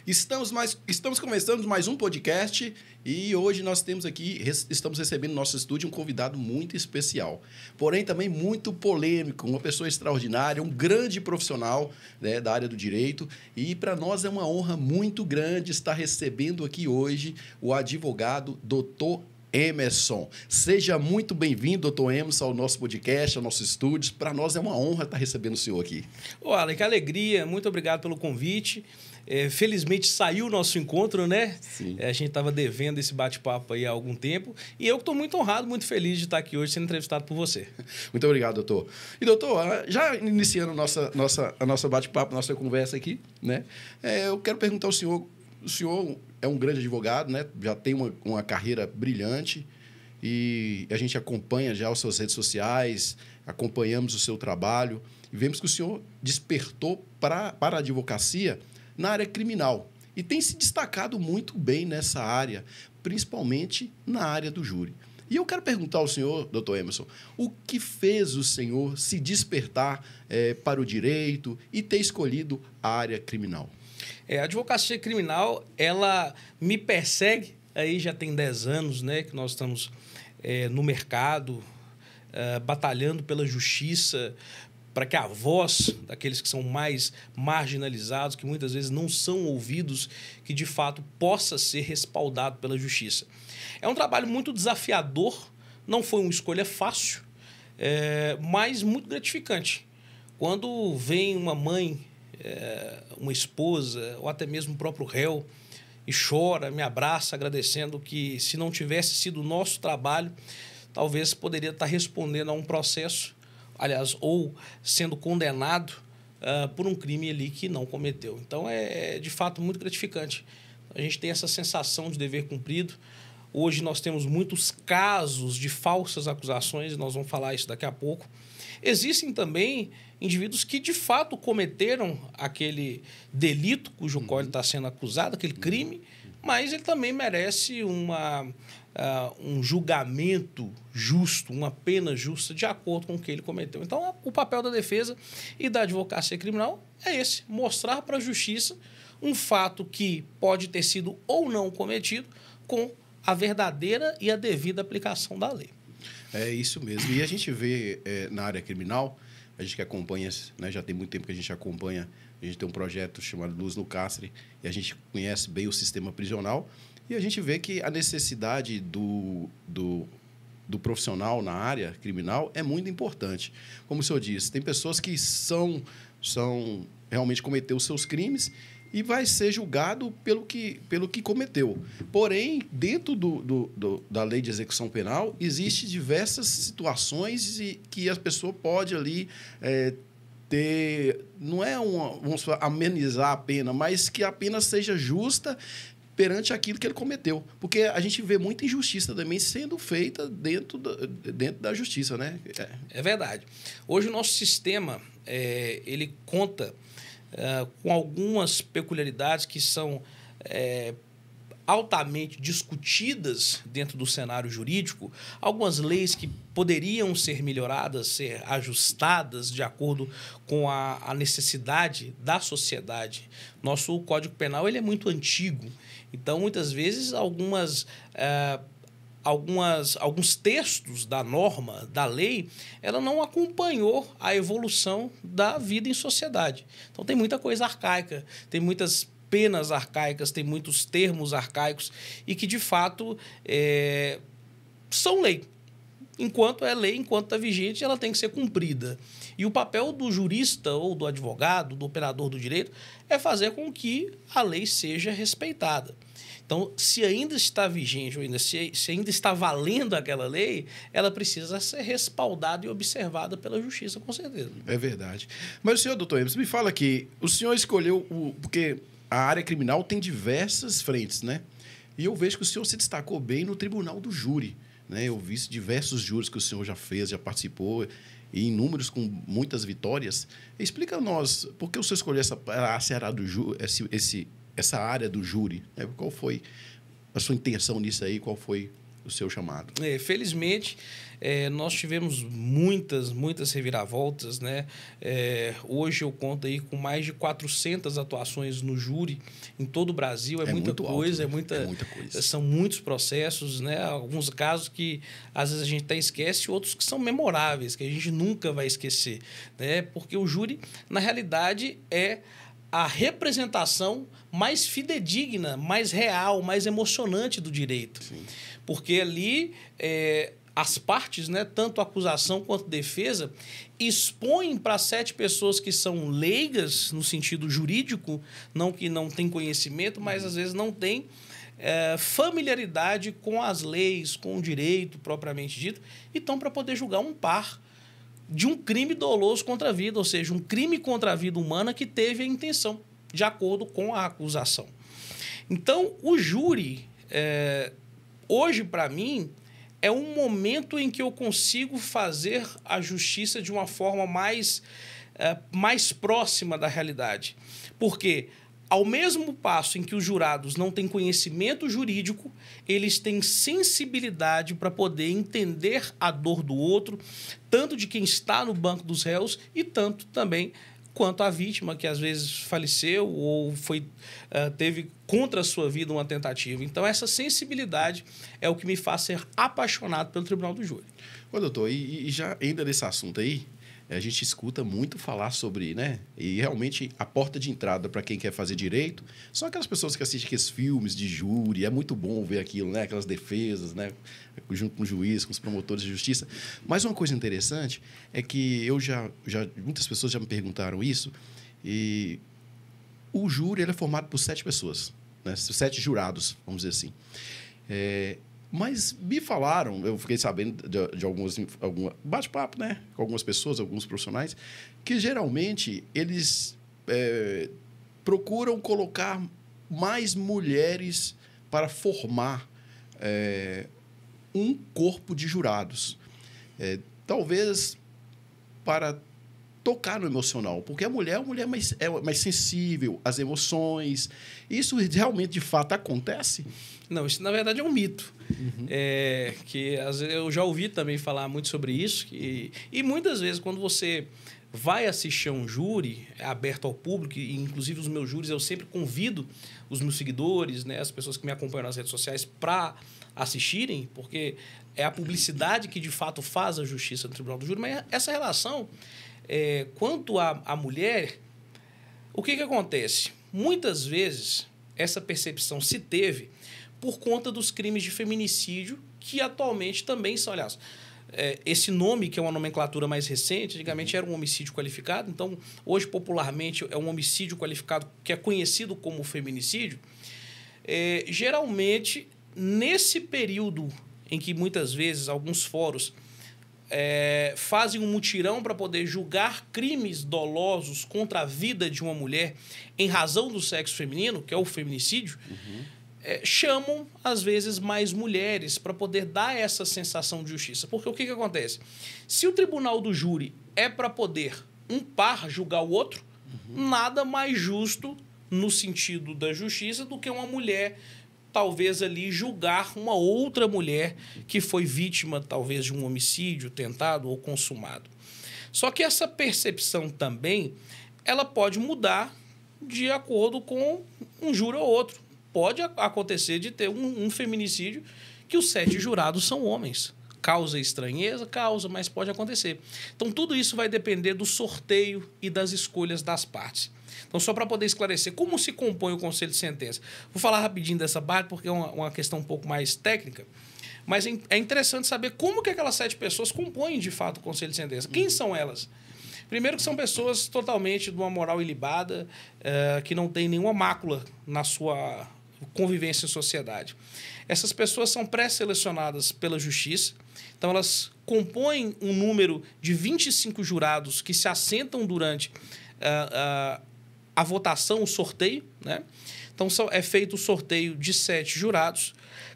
Estamos começando mais um podcast e hoje nós temos aqui, estamos recebendo no nosso estúdio um convidado muito especial, porém também muito polêmico, uma pessoa extraordinária, um grande profissional, né, da área do direito, e para nós é uma honra muito grande estar recebendo aqui hoje o advogado Dr. Emerson. Seja muito bem-vindo, doutor Emerson, ao nosso podcast, ao nosso estúdio. Para nós é uma honra estar recebendo o senhor aqui. Ô, Alan, que alegria. Muito obrigado pelo convite. Felizmente saiu o nosso encontro, né? Sim. A gente estava devendo esse bate-papo aí há algum tempo. E eu estou muito honrado, muito feliz de estar aqui hoje sendo entrevistado por você. Muito obrigado, doutor. E, doutor, já iniciando a nossa bate-papo, nossa conversa aqui, né? Eu quero perguntar ao senhor, o senhor é um grande advogado, né? Já tem uma carreira brilhante e a gente acompanha já as suas redes sociais, acompanhamos o seu trabalho e vemos que o senhor despertou para a advocacia na área criminal e tem se destacado muito bem nessa área, principalmente na área do júri. E eu quero perguntar ao senhor, doutor Emerson, o que fez o senhor se despertar para o direito e ter escolhido a área criminal? A advocacia criminal, ela me persegue, aí já tem 10 anos, né, que nós estamos no mercado, batalhando pela justiça, para que a voz daqueles que são mais marginalizados, que muitas vezes não são ouvidos, que de fato possa ser respaldado pela justiça. É um trabalho muito desafiador, não foi uma escolha fácil, mas muito gratificante. Quando vem uma mãe, uma esposa, ou até mesmo o próprio réu, e chora, me abraça, agradecendo que, se não tivesse sido o nosso trabalho, talvez poderia estar respondendo a um processo, aliás, ou sendo condenado por um crime ali que não cometeu. Então, é de fato muito gratificante. A gente tem essa sensação de dever cumprido. Hoje nós temos muitos casos de falsas acusações, e nós vamos falar isso daqui a pouco. Existem também indivíduos que, de fato, cometeram aquele delito cujo qual ele está sendo acusado, aquele crime, mas ele também merece um julgamento justo, uma pena justa de acordo com o que ele cometeu. Então, o papel da defesa e da advocacia criminal é esse, mostrar para a justiça um fato que pode ter sido ou não cometido com a verdadeira e a devida aplicação da lei. É isso mesmo. E a gente vê na área criminal, a gente que acompanha, né, já tem muito tempo que a gente acompanha, a gente tem um projeto chamado Luz no Cárcere, e a gente conhece bem o sistema prisional, e a gente vê que a necessidade do profissional na área criminal é muito importante. Como o senhor disse, tem pessoas que realmente cometeu os seus crimes e vai ser julgado pelo que cometeu. Porém, dentro da lei de execução penal, existem diversas situações que a pessoa pode ali ter... Não é vamos falar, amenizar a pena, mas que a pena seja justa perante aquilo que ele cometeu. Porque a gente vê muita injustiça também sendo feita dentro da justiça, né? É verdade. Hoje o nosso sistema ele conta com algumas peculiaridades que são altamente discutidas dentro do cenário jurídico, algumas leis que poderiam ser melhoradas, ser ajustadas de acordo com a necessidade da sociedade. Nosso Código Penal ele é muito antigo, então, muitas vezes, alguns textos da norma, da lei, ela não acompanhou a evolução da vida em sociedade. Então, tem muita coisa arcaica, tem muitas penas arcaicas, tem muitos termos arcaicos e que, de fato, são lei. Enquanto é lei, enquanto está vigente, ela tem que ser cumprida. E o papel do jurista ou do advogado, do operador do direito, é fazer com que a lei seja respeitada. Então, se ainda está vigente, ou se ainda está valendo aquela lei, ela precisa ser respaldada e observada pela justiça, com certeza. É verdade. Mas o senhor, doutor Emerson, me fala aqui, o senhor escolheu porque a área criminal tem diversas frentes, né? E eu vejo que o senhor se destacou bem no Tribunal do Júri, né? Eu vi diversos júris que o senhor já fez, já participou, e inúmeros com muitas vitórias. Explica a nós, por que o senhor escolheu essa área do júri? Qual foi a sua intenção nisso aí? Qual foi o seu chamado. Felizmente, nós tivemos muitas reviravoltas, né? Hoje eu conto aí com mais de 400 atuações no júri em todo o Brasil. É muita coisa, alto, né? É muita coisa. São muitos processos, né? Alguns casos que às vezes a gente até esquece, outros que são memoráveis, que a gente nunca vai esquecer, né? Porque o júri, na realidade, é a representação mais fidedigna, mais real, mais emocionante do direito. Sim. Porque ali as partes, né, tanto a acusação quanto a defesa, expõem para 7 pessoas que são leigas no sentido jurídico, não que não têm conhecimento, mas às vezes não têm familiaridade com as leis, com o direito propriamente dito, e estão para poder julgar um par de um crime doloso contra a vida, ou seja, um crime contra a vida humana que teve a intenção, de acordo com a acusação. Então, o júri, hoje, para mim, é um momento em que eu consigo fazer a justiça de uma forma mais próxima da realidade. Porque, ao mesmo passo em que os jurados não têm conhecimento jurídico, eles têm sensibilidade para poder entender a dor do outro, tanto de quem está no banco dos réus e tanto também quanto a vítima, que às vezes faleceu ou teve contra a sua vida uma tentativa. Então, essa sensibilidade é o que me faz ser apaixonado pelo Tribunal do Júri. Ô, doutor, e já ainda nesse assunto aí, a gente escuta muito falar sobre, né? E realmente a porta de entrada para quem quer fazer direito são aquelas pessoas que assistem aqueles filmes de júri. É muito bom ver aquilo, né? Aquelas defesas, né? Junto com o juiz, com os promotores de justiça. Mas uma coisa interessante é que muitas pessoas já me perguntaram isso, e o júri ele é formado por 7 pessoas, né? 7 jurados, vamos dizer assim. Mas me falaram, eu fiquei sabendo de algum bate-papo, né, com algumas pessoas, alguns profissionais, que geralmente eles procuram colocar mais mulheres para formar um corpo de jurados. Talvez para tocar no emocional, porque a mulher é mais sensível às emoções. Isso realmente, de fato, acontece? Não, isso na verdade é um mito. Uhum. Que às vezes, eu já ouvi também falar muito sobre isso. E muitas vezes, quando você vai assistir a um júri aberto ao público, e inclusive os meus júris, eu sempre convido os meus seguidores, né, as pessoas que me acompanham nas redes sociais, para assistirem, porque é a publicidade que de fato faz a justiça no Tribunal do Júri. Mas essa relação, quanto à mulher, o que acontece? Muitas vezes essa percepção se teve por conta dos crimes de feminicídio, que atualmente também são, aliás, esse nome, que é uma nomenclatura mais recente, antigamente era um homicídio qualificado, então, hoje, popularmente, é um homicídio qualificado que é conhecido como feminicídio. Geralmente, nesse período em que, muitas vezes, alguns fóruns fazem um mutirão para poder julgar crimes dolosos contra a vida de uma mulher em razão do sexo feminino, que é o feminicídio, chamam, às vezes, mais mulheres para poder dar essa sensação de justiça. Porque o que acontece? Se o Tribunal do Júri é para poder um par julgar o outro, nada mais justo no sentido da justiça do que uma mulher, talvez ali, julgar uma outra mulher que foi vítima, talvez, de um homicídio tentado ou consumado. Só que essa percepção também, ela pode mudar de acordo com um júri ou outro. Pode acontecer de ter um feminicídio que os 7 jurados são homens. Causa estranheza? Causa, mas pode acontecer. Então, tudo isso vai depender do sorteio e das escolhas das partes. Então, só para poder esclarecer, como se compõe o conselho de sentença? Vou falar rapidinho dessa parte, porque é uma questão um pouco mais técnica, mas é interessante saber como que aquelas 7 pessoas compõem, de fato, o conselho de sentença. Quem são elas? Primeiro que são pessoas totalmente de uma moral ilibada, que não tem nenhuma mácula na sua convivência em sociedade. Essas pessoas são pré-selecionadas pela justiça, então elas compõem um número de 25 jurados que se assentam durante a votação, o sorteio, né? Então é feito o sorteio de 7 jurados.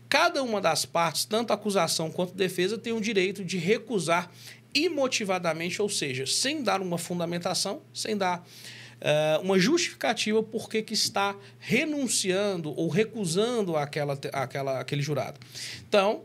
Cada uma das partes, tanto a acusação quanto a defesa, tem o direito de recusar imotivadamente, ou seja, sem dar uma fundamentação, sem dar uma justificativa por que está renunciando ou recusando aquele jurado. Então,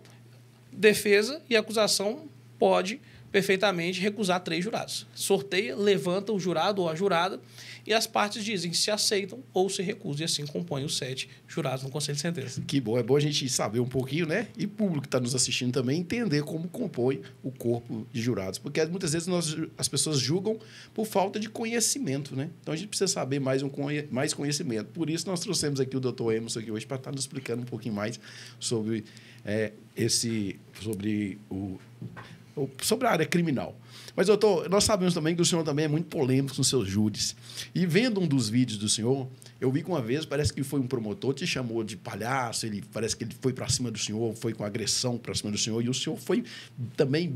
defesa e acusação pode perfeitamente recusar 3 jurados. Sorteia, levanta o jurado ou a jurada e as partes dizem se aceitam ou se recusam. E assim compõem os 7 jurados no Conselho de Sentença. Que bom, é bom a gente saber um pouquinho, né? E o público que está nos assistindo também entender como compõe o corpo de jurados. Porque muitas vezes as pessoas julgam por falta de conhecimento, né? Então a gente precisa saber mais conhecimento. Por isso nós trouxemos aqui o Dr. Emerson aqui hoje para estar nos explicando um pouquinho mais sobre sobre a área criminal. Mas, doutor, nós sabemos também que o senhor também é muito polêmico nos seus júris. E vendo um dos vídeos do senhor, eu vi que uma vez, parece que foi um promotor, te chamou de palhaço, parece que ele foi para cima do senhor, foi com agressão para cima do senhor, e o senhor foi também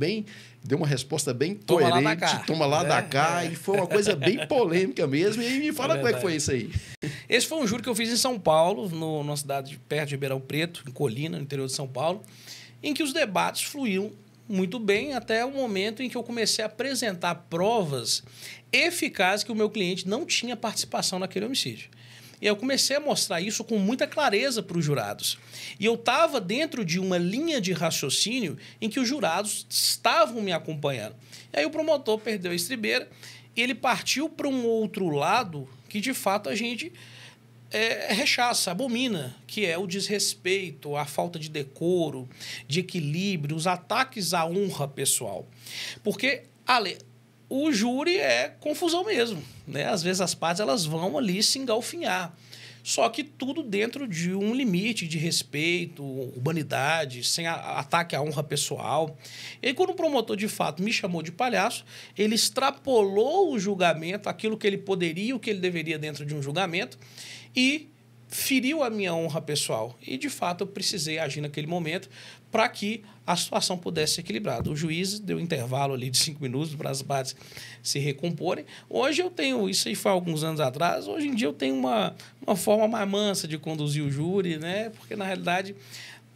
deu uma resposta bem coerente, toma lá da cá, e foi uma coisa bem polêmica mesmo. E me fala como é que foi isso aí. Esse foi um júri que eu fiz em São Paulo, numa cidade perto de Ribeirão Preto, em Colina, no interior de São Paulo, em que os debates fluíam muito bem até o momento em que eu comecei a apresentar provas eficazes que o meu cliente não tinha participação naquele homicídio. E eu comecei a mostrar isso com muita clareza para os jurados. E eu estava dentro de uma linha de raciocínio em que os jurados estavam me acompanhando. E aí o promotor perdeu a estribeira e ele partiu para um outro lado que, de fato, a gente rechaça, abomina, que é o desrespeito, a falta de decoro, de equilíbrio, os ataques à honra pessoal. Porque o júri é confusão mesmo, né? Às vezes as partes elas vão ali se engalfinhar. Só que tudo dentro de um limite de respeito, humanidade, sem ataque à honra pessoal. E aí, quando o promotor, de fato, me chamou de palhaço, ele extrapolou o julgamento, aquilo que ele poderia, o que ele deveria dentro de um julgamento, e feriu a minha honra pessoal. E, de fato, eu precisei agir naquele momento para que a situação pudesse ser equilibrada. O juiz deu um intervalo ali de 5 minutos para as partes se recomporem. Hoje eu tenho, isso aí foi há alguns anos atrás, hoje em dia eu tenho uma forma mais mansa de conduzir o júri, né? Porque, na realidade,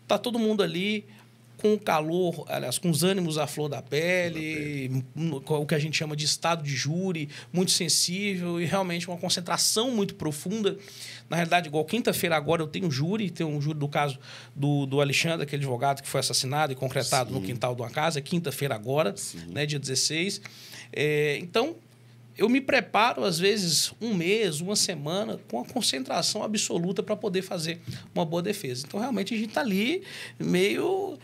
está todo mundo ali com o calor, aliás, com os ânimos à flor da pele, o que a gente chama de estado de júri, muito sensível e realmente uma concentração muito profunda. Na realidade, igual quinta-feira agora eu tenho um júri do caso do Alexandre, aquele advogado que foi assassinado e concretado no quintal de uma casa, quinta-feira agora, né, dia 16. Então, eu me preparo, às vezes, um mês, uma semana, com a concentração absoluta para poder fazer uma boa defesa. Então, realmente, a gente está ali meio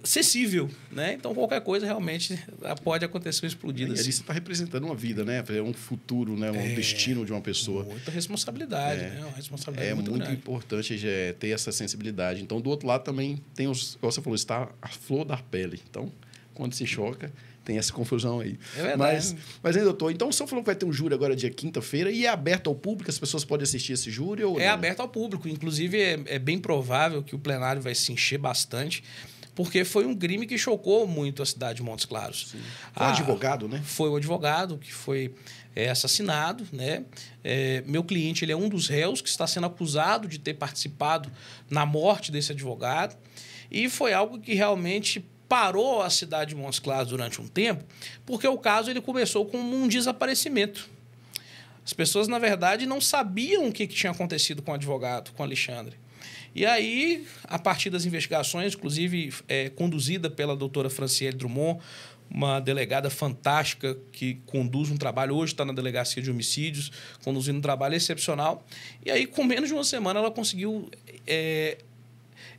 sensível, né? Então, qualquer coisa, realmente, pode acontecer um explodido. E ali você está representando uma vida, né? É um futuro, né? Um destino de uma pessoa. Muita responsabilidade, né? Uma responsabilidade muito grande. Importante ter essa sensibilidade. Então, do outro lado também tem como você falou, está a flor da pele. Então, quando se choca, tem essa confusão aí. É verdade. Mas aí, doutor, então o senhor falou que vai ter um júri agora dia quinta-feira e é aberto ao público? As pessoas podem assistir esse júri? Ou não? Aberto ao público. Inclusive, é bem provável que o plenário vai se encher bastante, porque foi um crime que chocou muito a cidade de Montes Claros. Sim. Foi um advogado, né? Foi o advogado que foi assassinado, né? Meu cliente ele é um dos réus que está sendo acusado de ter participado na morte desse advogado. E foi algo que realmente parou a cidade de Montes Claros durante um tempo, porque o caso ele começou com um desaparecimento. As pessoas, na verdade, não sabiam o que tinha acontecido com o advogado, com o Alexandre. E aí, a partir das investigações, inclusive conduzida pela doutora Franciele Drummond, uma delegada fantástica que conduz um trabalho, hoje está na Delegacia de Homicídios, conduzindo um trabalho excepcional. E aí, com menos de uma semana, ela conseguiu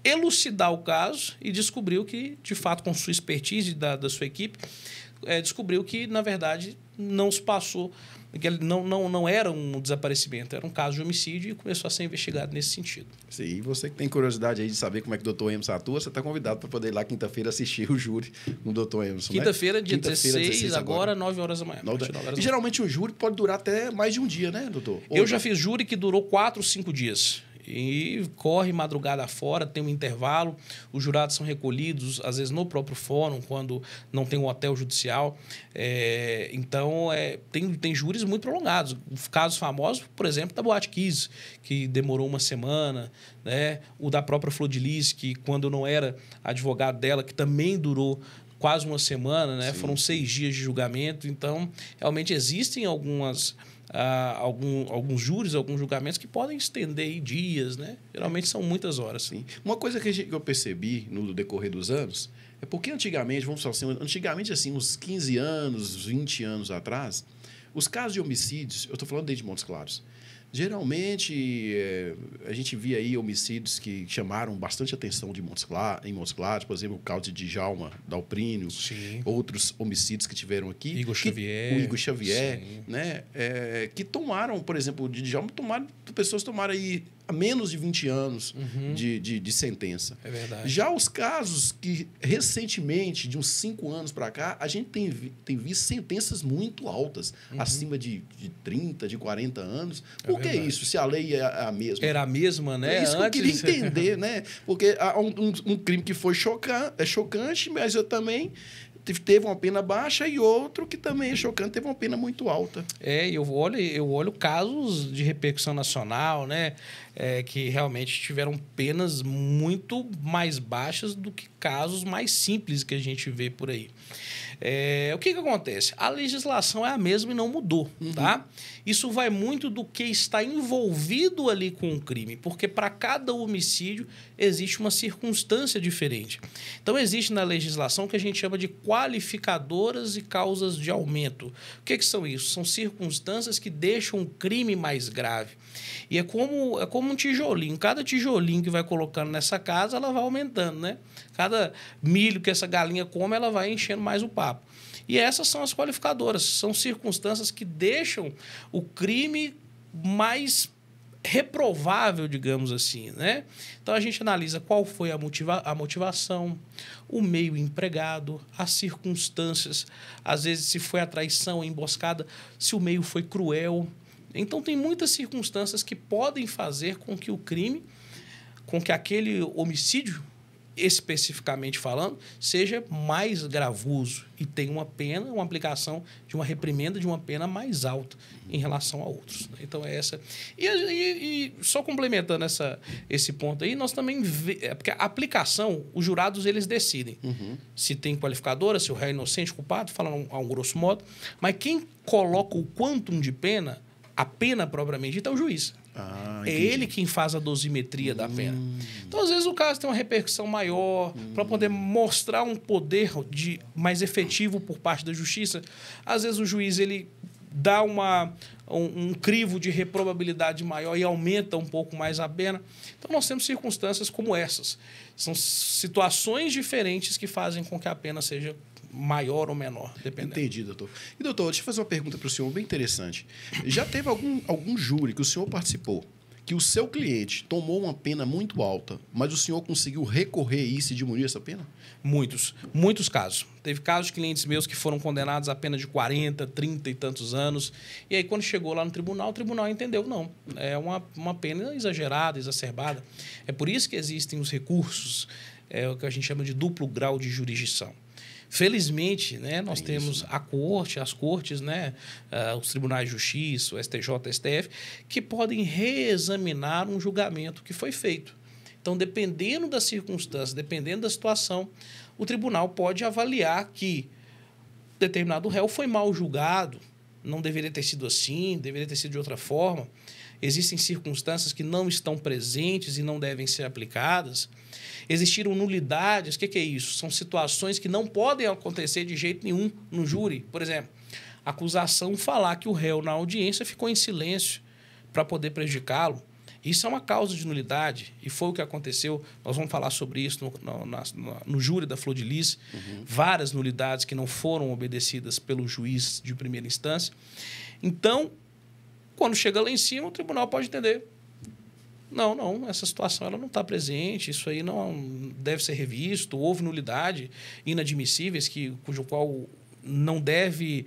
elucidar o caso e descobriu que, de fato, com sua expertise da sua equipe, descobriu que, na verdade, não se passou, que não era um desaparecimento, era um caso de homicídio e começou a ser investigado nesse sentido. Sim, e você que tem curiosidade aí de saber como é que o doutor Emerson atua, você está convidado para poder ir lá quinta-feira assistir o júri no doutor Emerson, quinta-feira, dia 16, agora, 9 horas da manhã. E geralmente o júri pode durar até mais de um dia, né, doutor? Eu já fiz júri que durou 4, 5 dias. E corre madrugada fora, tem um intervalo, os jurados são recolhidos, às vezes no próprio fórum, quando não tem um hotel judicial. Então, tem júris muito prolongados. Casos famosos, por exemplo, da Boate Kiss, que demorou uma semana, né? O da própria Flor de Lis, que quando eu não era advogado dela, que também durou quase uma semana, né? Foram 6 dias de julgamento. Então, realmente existem algumas alguns júris, alguns julgamentos que podem estender aí dias, né? Geralmente são muitas horas. Sim. Uma coisa que eu percebi no decorrer dos anos é porque antigamente, vamos falar assim, antigamente assim, uns 15 anos, 20 anos atrás, os casos de homicídios, eu estou falando desde Montes Claros, geralmente a gente via aí homicídios que chamaram bastante atenção em Montes Claros, por exemplo, o caso de Djalma Dalprínio, Sim. outros homicídios que tiveram aqui. O Igor Xavier, sim. né? Que tomaram, por exemplo, de Djalma, pessoas tomaram aí menos de 20 anos de sentença. É verdade. Já os casos que, recentemente, de uns 5 anos para cá, a gente tem visto sentenças muito altas, acima de 30, de 40 anos. Por que isso, se a lei é a mesma? Era a mesma, né? É isso que eu queria entender, né? Porque há um crime que foi chocante, mas eu também teve uma pena baixa e outro que também é chocante, teve uma pena muito alta. Eu olho casos de repercussão nacional, né? Que realmente tiveram penas muito mais baixas do que casos mais simples que a gente vê por aí. O que acontece? A legislação é a mesma e não mudou, tá? Isso vai muito do que está envolvido ali com o crime, porque para cada homicídio existe uma circunstância diferente. Então, existe na legislação o que a gente chama de qualificadoras e causas de aumento. O que são isso? São circunstâncias que deixam o crime mais grave. E é como um tijolinho. Cada tijolinho que vai colocando nessa casa, ela vai aumentando, né? Cada milho que essa galinha come, ela vai enchendo mais o papo. E essas são as qualificadoras. São circunstâncias que deixam o crime mais reprovável, digamos assim, né? Então, a gente analisa qual foi a motivação, o meio empregado, as circunstâncias, às vezes se foi a traição, a emboscada, se o meio foi cruel. Então, tem muitas circunstâncias que podem fazer com que o crime, com que aquele homicídio, especificamente falando, seja mais gravoso e tenha uma pena, uma aplicação de uma reprimenda de uma pena mais alta em relação a outros. Então, é essa. E só complementando esse ponto aí, nós também porque a aplicação, os jurados, eles decidem se tem qualificadora, se o réu é inocente, culpado, falando a um grosso modo, mas quem coloca o quantum de pena, a pena propriamente dita, é o juiz. É ele quem faz a dosimetria da pena. Então, às vezes, o caso tem uma repercussão maior para poder mostrar um poder mais efetivo por parte da justiça. Às vezes, o juiz ele dá um crivo de reprobabilidade maior e aumenta um pouco mais a pena. Então, nós temos circunstâncias como essas. São situações diferentes que fazem com que a pena seja maior ou menor, dependendo. Entendi, doutor. E, doutor, deixa eu fazer uma pergunta para o senhor bem interessante. Já teve algum júri que o senhor participou, que o seu cliente tomou uma pena muito alta, mas o senhor conseguiu recorrer isso e diminuir essa pena? Muitos casos. Teve casos de clientes meus que foram condenados a pena de 40, 30 e tantos anos. E aí, quando chegou lá no tribunal, o tribunal entendeu, não. É uma pena exagerada, exacerbada. É por isso que existem os recursos, o que a gente chama de duplo grau de jurisdição. Felizmente, né, nós temos as cortes, né, os tribunais de justiça, o STJ, o STF, que podem reexaminar um julgamento que foi feito. Então, dependendo das circunstâncias, dependendo da situação, o tribunal pode avaliar que determinado réu foi mal julgado, não deveria ter sido assim, deveria ter sido de outra forma. Existem circunstâncias que não estão presentes e não devem ser aplicadas. Existiram nulidades. O que é isso? São situações que não podem acontecer de jeito nenhum no júri. Por exemplo, a acusação falar que o réu na audiência ficou em silêncio para poder prejudicá-lo. Isso é uma causa de nulidade e foi o que aconteceu. Nós vamos falar sobre isso no júri da Flor de Lis. Várias nulidades que não foram obedecidas pelo juiz de primeira instância. Então, quando chega lá em cima, o tribunal pode entender. Não, essa situação ela não está presente, isso aí não deve ser revisto, houve nulidade inadmissíveis, cujo qual não deve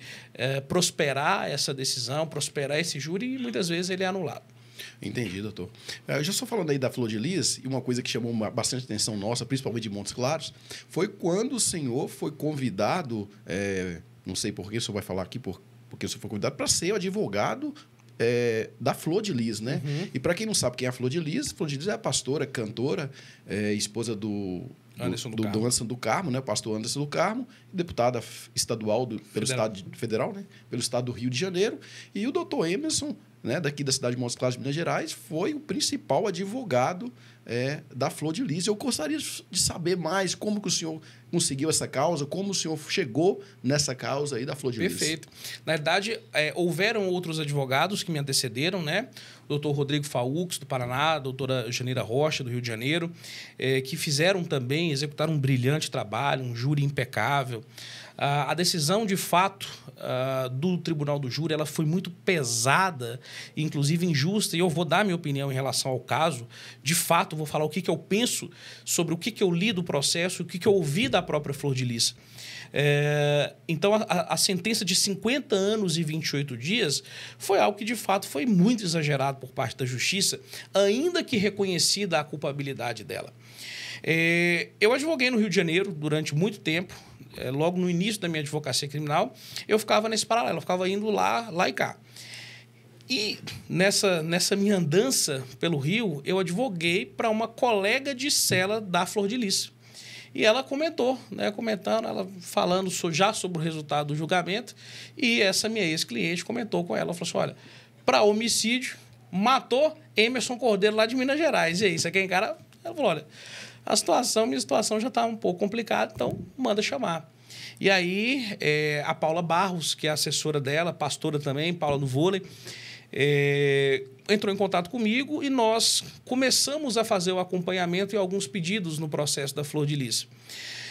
prosperar essa decisão, prosperar esse júri, e muitas vezes ele é anulado. Entendi, doutor. Eu já estou falando aí da Flor de Lis, e uma coisa que chamou bastante atenção nossa, principalmente de Montes Claros, foi quando o senhor foi convidado, não sei por que o senhor vai falar aqui, porque o senhor foi convidado para ser o advogado da Flor de Lis, né? E para quem não sabe quem é a Flor de Lis é a pastora, cantora, esposa do do Anderson do Carmo, né? O pastor Anderson do Carmo, deputada estadual pelo Estado Federal, né? Pelo Estado do Rio de Janeiro. E o doutor Emerson, né? Daqui da cidade de Montes Claros, Minas Gerais, foi o principal advogado da Flor de Lis. Eu gostaria de saber mais como que o senhor conseguiu essa causa, como o senhor chegou nessa causa aí da Flor de Lis. Perfeito. Na verdade, houveram outros advogados que me antecederam, né? O doutor Rodrigo Faux, do Paraná, a doutora Janeira Rocha, do Rio de Janeiro, que fizeram também, executaram um brilhante trabalho, um júri impecável. A decisão, de fato, do Tribunal do Júri, ela foi muito pesada, inclusive injusta, e eu vou dar minha opinião em relação ao caso. De fato, vou falar o que eu penso sobre o que eu li do processo, o que eu ouvi da própria Flor de Lis. Então, a sentença de 50 anos e 28 dias foi algo que, de fato, foi muito exagerado por parte da Justiça, ainda que reconhecida a culpabilidade dela. Eu advoguei no Rio de Janeiro durante muito tempo. Logo no início da minha advocacia criminal, eu ficava nesse paralelo, eu ficava indo lá e cá. E nessa minha andança pelo Rio, eu advoguei para uma colega de cela da Flor de Lis. E ela comentou, né, ela falando já sobre o resultado do julgamento, e essa minha ex-cliente comentou com ela, falou assim, olha, para homicídio, matou Emerson Cordeiro lá de Minas Gerais. E aí, você quer encarar? Ela falou, olha, minha situação já está um pouco complicada, então manda chamar. E aí, a Paula Barros, que é a assessora dela, pastora também, Paula do Vôlei, entrou em contato comigo e nós começamos a fazer o acompanhamento e alguns pedidos no processo da Flor de Lis.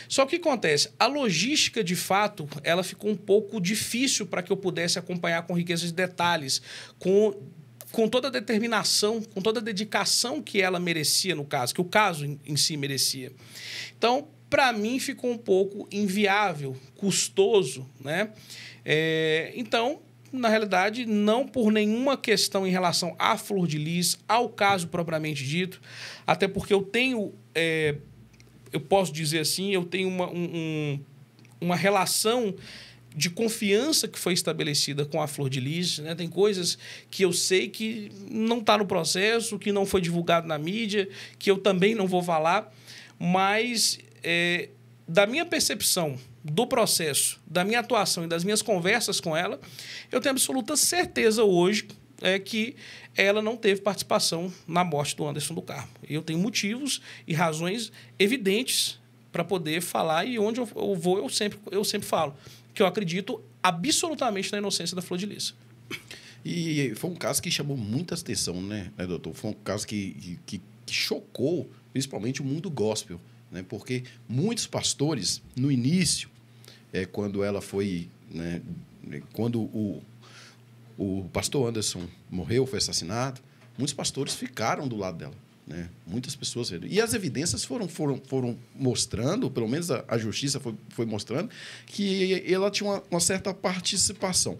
Só que o que acontece? A logística, de fato, ela ficou um pouco difícil para que eu pudesse acompanhar com riqueza de detalhes, com toda a determinação, com toda a dedicação que ela merecia no caso, que o caso em si merecia. Então, para mim, ficou um pouco inviável, custoso, né? Então, na realidade, não por nenhuma questão em relação à Flor de Lis, ao caso propriamente dito, até porque eu tenho, eu posso dizer assim, eu tenho uma relação de confiança que foi estabelecida com a Flor de Lis, né? Tem coisas que eu sei que não está no processo, que não foi divulgado na mídia, que eu também não vou falar, mas da minha percepção do processo, da minha atuação e das minhas conversas com ela, eu tenho absoluta certeza hoje que ela não teve participação na morte do Anderson do Carmo. Eu tenho motivos e razões evidentes para poder falar, e onde eu vou, eu sempre falo que eu acredito absolutamente na inocência da Flor de Lis. E foi um caso que chamou muita atenção, né, doutor? Foi um caso que chocou, principalmente o mundo gospel, né? Porque muitos pastores, no início, quando ela foi... né, quando o pastor Anderson morreu, foi assassinado, muitos pastores ficaram do lado dela, né? Muitas pessoas... E as evidências foram mostrando, pelo menos a justiça foi mostrando, que ela tinha uma certa participação.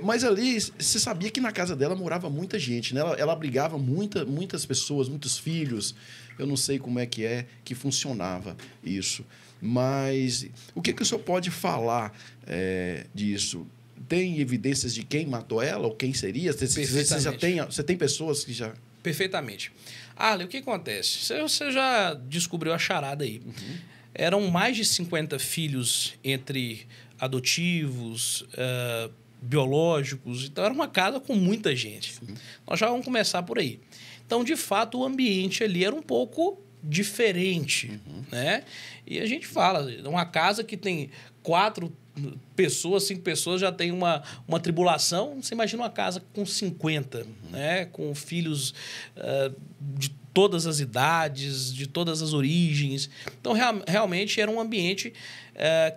Mas ali, você sabia que na casa dela morava muita gente, né? Ela abrigava muitas pessoas, muitos filhos. Eu não sei como é que funcionava isso. Mas o que o senhor pode falar disso? Tem evidências de quem matou ela ou quem seria? Você tem pessoas que já... Perfeitamente. Arley, o que acontece? Você já descobriu a charada aí. Uhum. Eram mais de 50 filhos entre adotivos, biológicos. Então, era uma casa com muita gente. Sim. Nós já vamos começar por aí. Então, de fato, o ambiente ali era um pouco diferente. Uhum. Né? E a gente fala, uma casa que tem 4 pessoas, 5 pessoas, já tem uma tribulação. Você imagina uma casa com 50, uhum. né? Com filhos de todas as idades, de todas as origens. Então, realmente, era um ambiente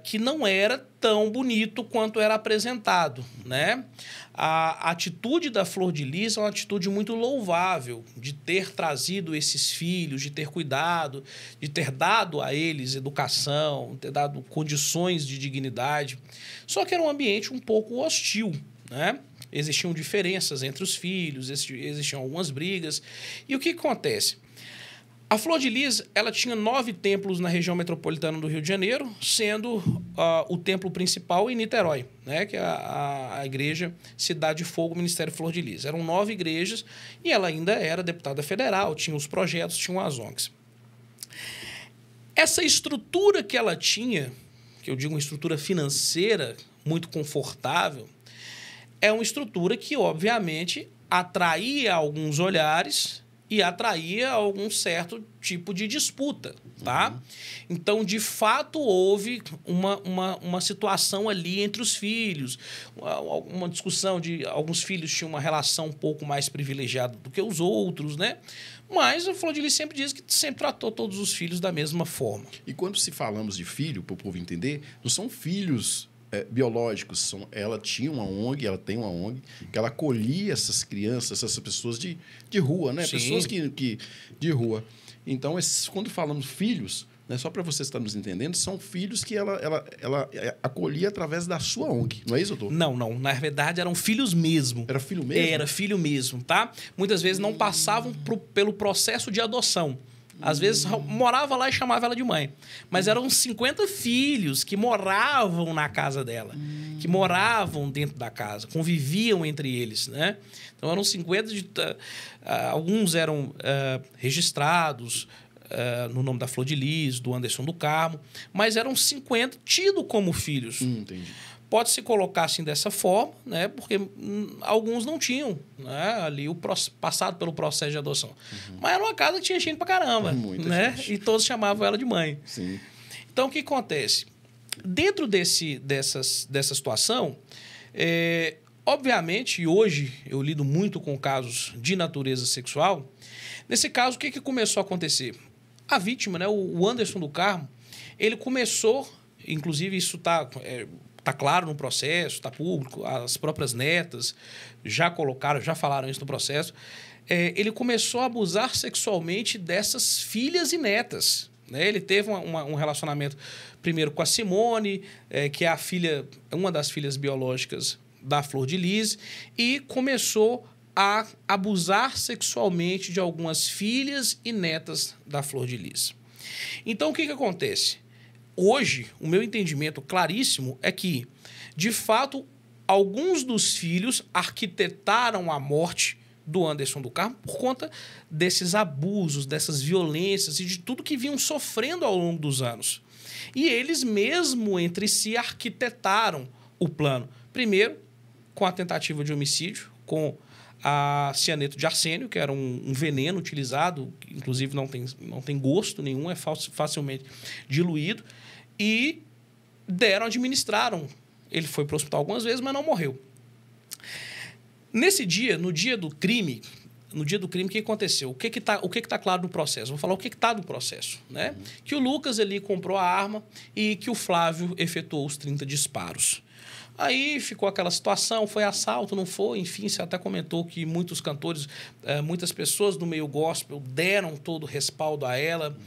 que não era tão bonito quanto era apresentado, né? A atitude da Flor de Lis é uma atitude muito louvável, de ter trazido esses filhos, de ter cuidado, de ter dado a eles educação, ter dado condições de dignidade. Só que era um ambiente um pouco hostil, né? Existiam diferenças entre os filhos, existiam algumas brigas. E o que acontece? A Flor de Lis, ela tinha 9 templos na região metropolitana do Rio de Janeiro, sendo o templo principal em Niterói, né, que é a igreja Cidade de Fogo, Ministério Flor de Lis. Eram 9 igrejas e ela ainda era deputada federal, tinha os projetos, tinha as ONGs. Essa estrutura que ela tinha, que eu digo uma estrutura financeira muito confortável, é uma estrutura que, obviamente, atraía alguns olhares e atraía algum certo tipo de disputa, tá? Então, de fato, houve uma situação ali entre os filhos, uma discussão de alguns filhos tinham uma relação um pouco mais privilegiada do que os outros, né? Mas a Flor de Lis sempre diz que sempre tratou todos os filhos da mesma forma. E quando se falamos de filho, para o povo entender, não são filhos biológicos. Ela tinha uma ONG, ela tem uma ONG, que ela acolhia essas crianças, essas pessoas de rua, né? Sim. Pessoas de rua. Então, quando falamos filhos, né, só para você estar nos entendendo, são filhos que ela acolhia através da sua ONG. Não é isso, doutor? Não. Na verdade, eram filhos mesmo. Era filho mesmo? Era filho mesmo, tá? Muitas vezes não passavam pelo processo de adoção. Às vezes morava lá e chamava ela de mãe. Mas eram 50 filhos que moravam na casa dela, que moravam dentro da casa, conviviam entre eles, né? Então eram 50, alguns eram registrados no nome da Flor de Lis, do Anderson do Carmo, mas eram 50 tidos como filhos. Entendi. Pode-se colocar assim dessa forma, né? Porque alguns não tinham, né? Ali passado pelo processo de adoção. Mas era uma casa que tinha gente pra caramba, né? Gente. E todos chamavam ela de mãe. Sim. Então, o que acontece? Dentro dessa situação, obviamente, e hoje eu lido muito com casos de natureza sexual. Nesse caso, o que começou a acontecer? A vítima, né? O Anderson do Carmo, ele começou, inclusive isso está claro no processo, está público, as próprias netas já falaram isso no processo. Ele começou a abusar sexualmente dessas filhas e netas. Né? Ele teve um relacionamento primeiro com a Simone, que é uma das filhas biológicas da Flor de Lis, e começou a abusar sexualmente de algumas filhas e netas da Flor de Lis. Então, o que acontece? Hoje, o meu entendimento claríssimo é que, de fato, alguns dos filhos arquitetaram a morte do Anderson do Carmo por conta desses abusos, dessas violências e de tudo que vinham sofrendo ao longo dos anos. E eles mesmo entre si arquitetaram o plano. Primeiro, com a tentativa de homicídio, com a cianeto de arsênio, que era um veneno utilizado, que inclusive não tem gosto nenhum, é facilmente diluído, e administraram. Ele foi para o hospital algumas vezes, mas não morreu. Nesse dia, no dia do crime, o que aconteceu? O que está claro no processo? Vou falar o que está no processo. Né? Que o Lucas ali comprou a arma e que o Flávio efetuou os 30 disparos. Aí ficou aquela situação, foi assalto, não foi? Enfim, você até comentou que muitos cantores, muitas pessoas do meio gospel deram todo o respaldo a ela.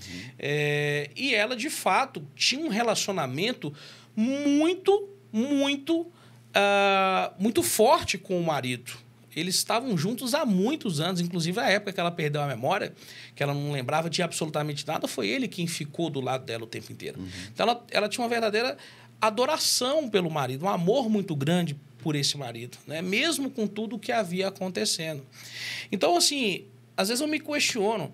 E ela, de fato, tinha um relacionamento muito forte com o marido. Eles estavam juntos há muitos anos, inclusive a época que ela perdeu a memória, que ela não lembrava de absolutamente nada, foi ele quem ficou do lado dela o tempo inteiro. Então, ela tinha uma verdadeira adoração pelo marido, um amor muito grande por esse marido, né? Mesmo com tudo o que havia acontecendo. Então, assim, às vezes eu me questiono,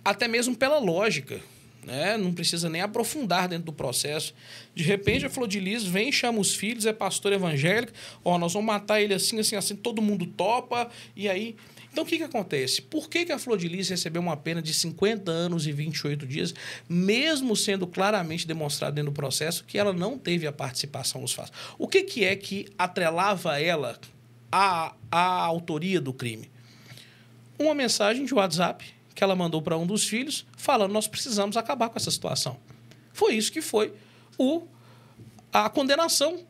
até mesmo pela lógica, né? Não precisa nem aprofundar dentro do processo. De repente, a Flor de Lis vem, chama os filhos, é pastor evangélico, nós vamos matar ele assim, todo mundo topa, e aí... Então, o que acontece? Por que a Flor de Lis recebeu uma pena de 50 anos e 28 dias, mesmo sendo claramente demonstrado dentro do processo que ela não teve a participação nos fatos? O que é que atrelava ela à autoria do crime? Uma mensagem de WhatsApp que ela mandou para um dos filhos, falando: nós precisamos acabar com essa situação. Foi isso que foi a condenação,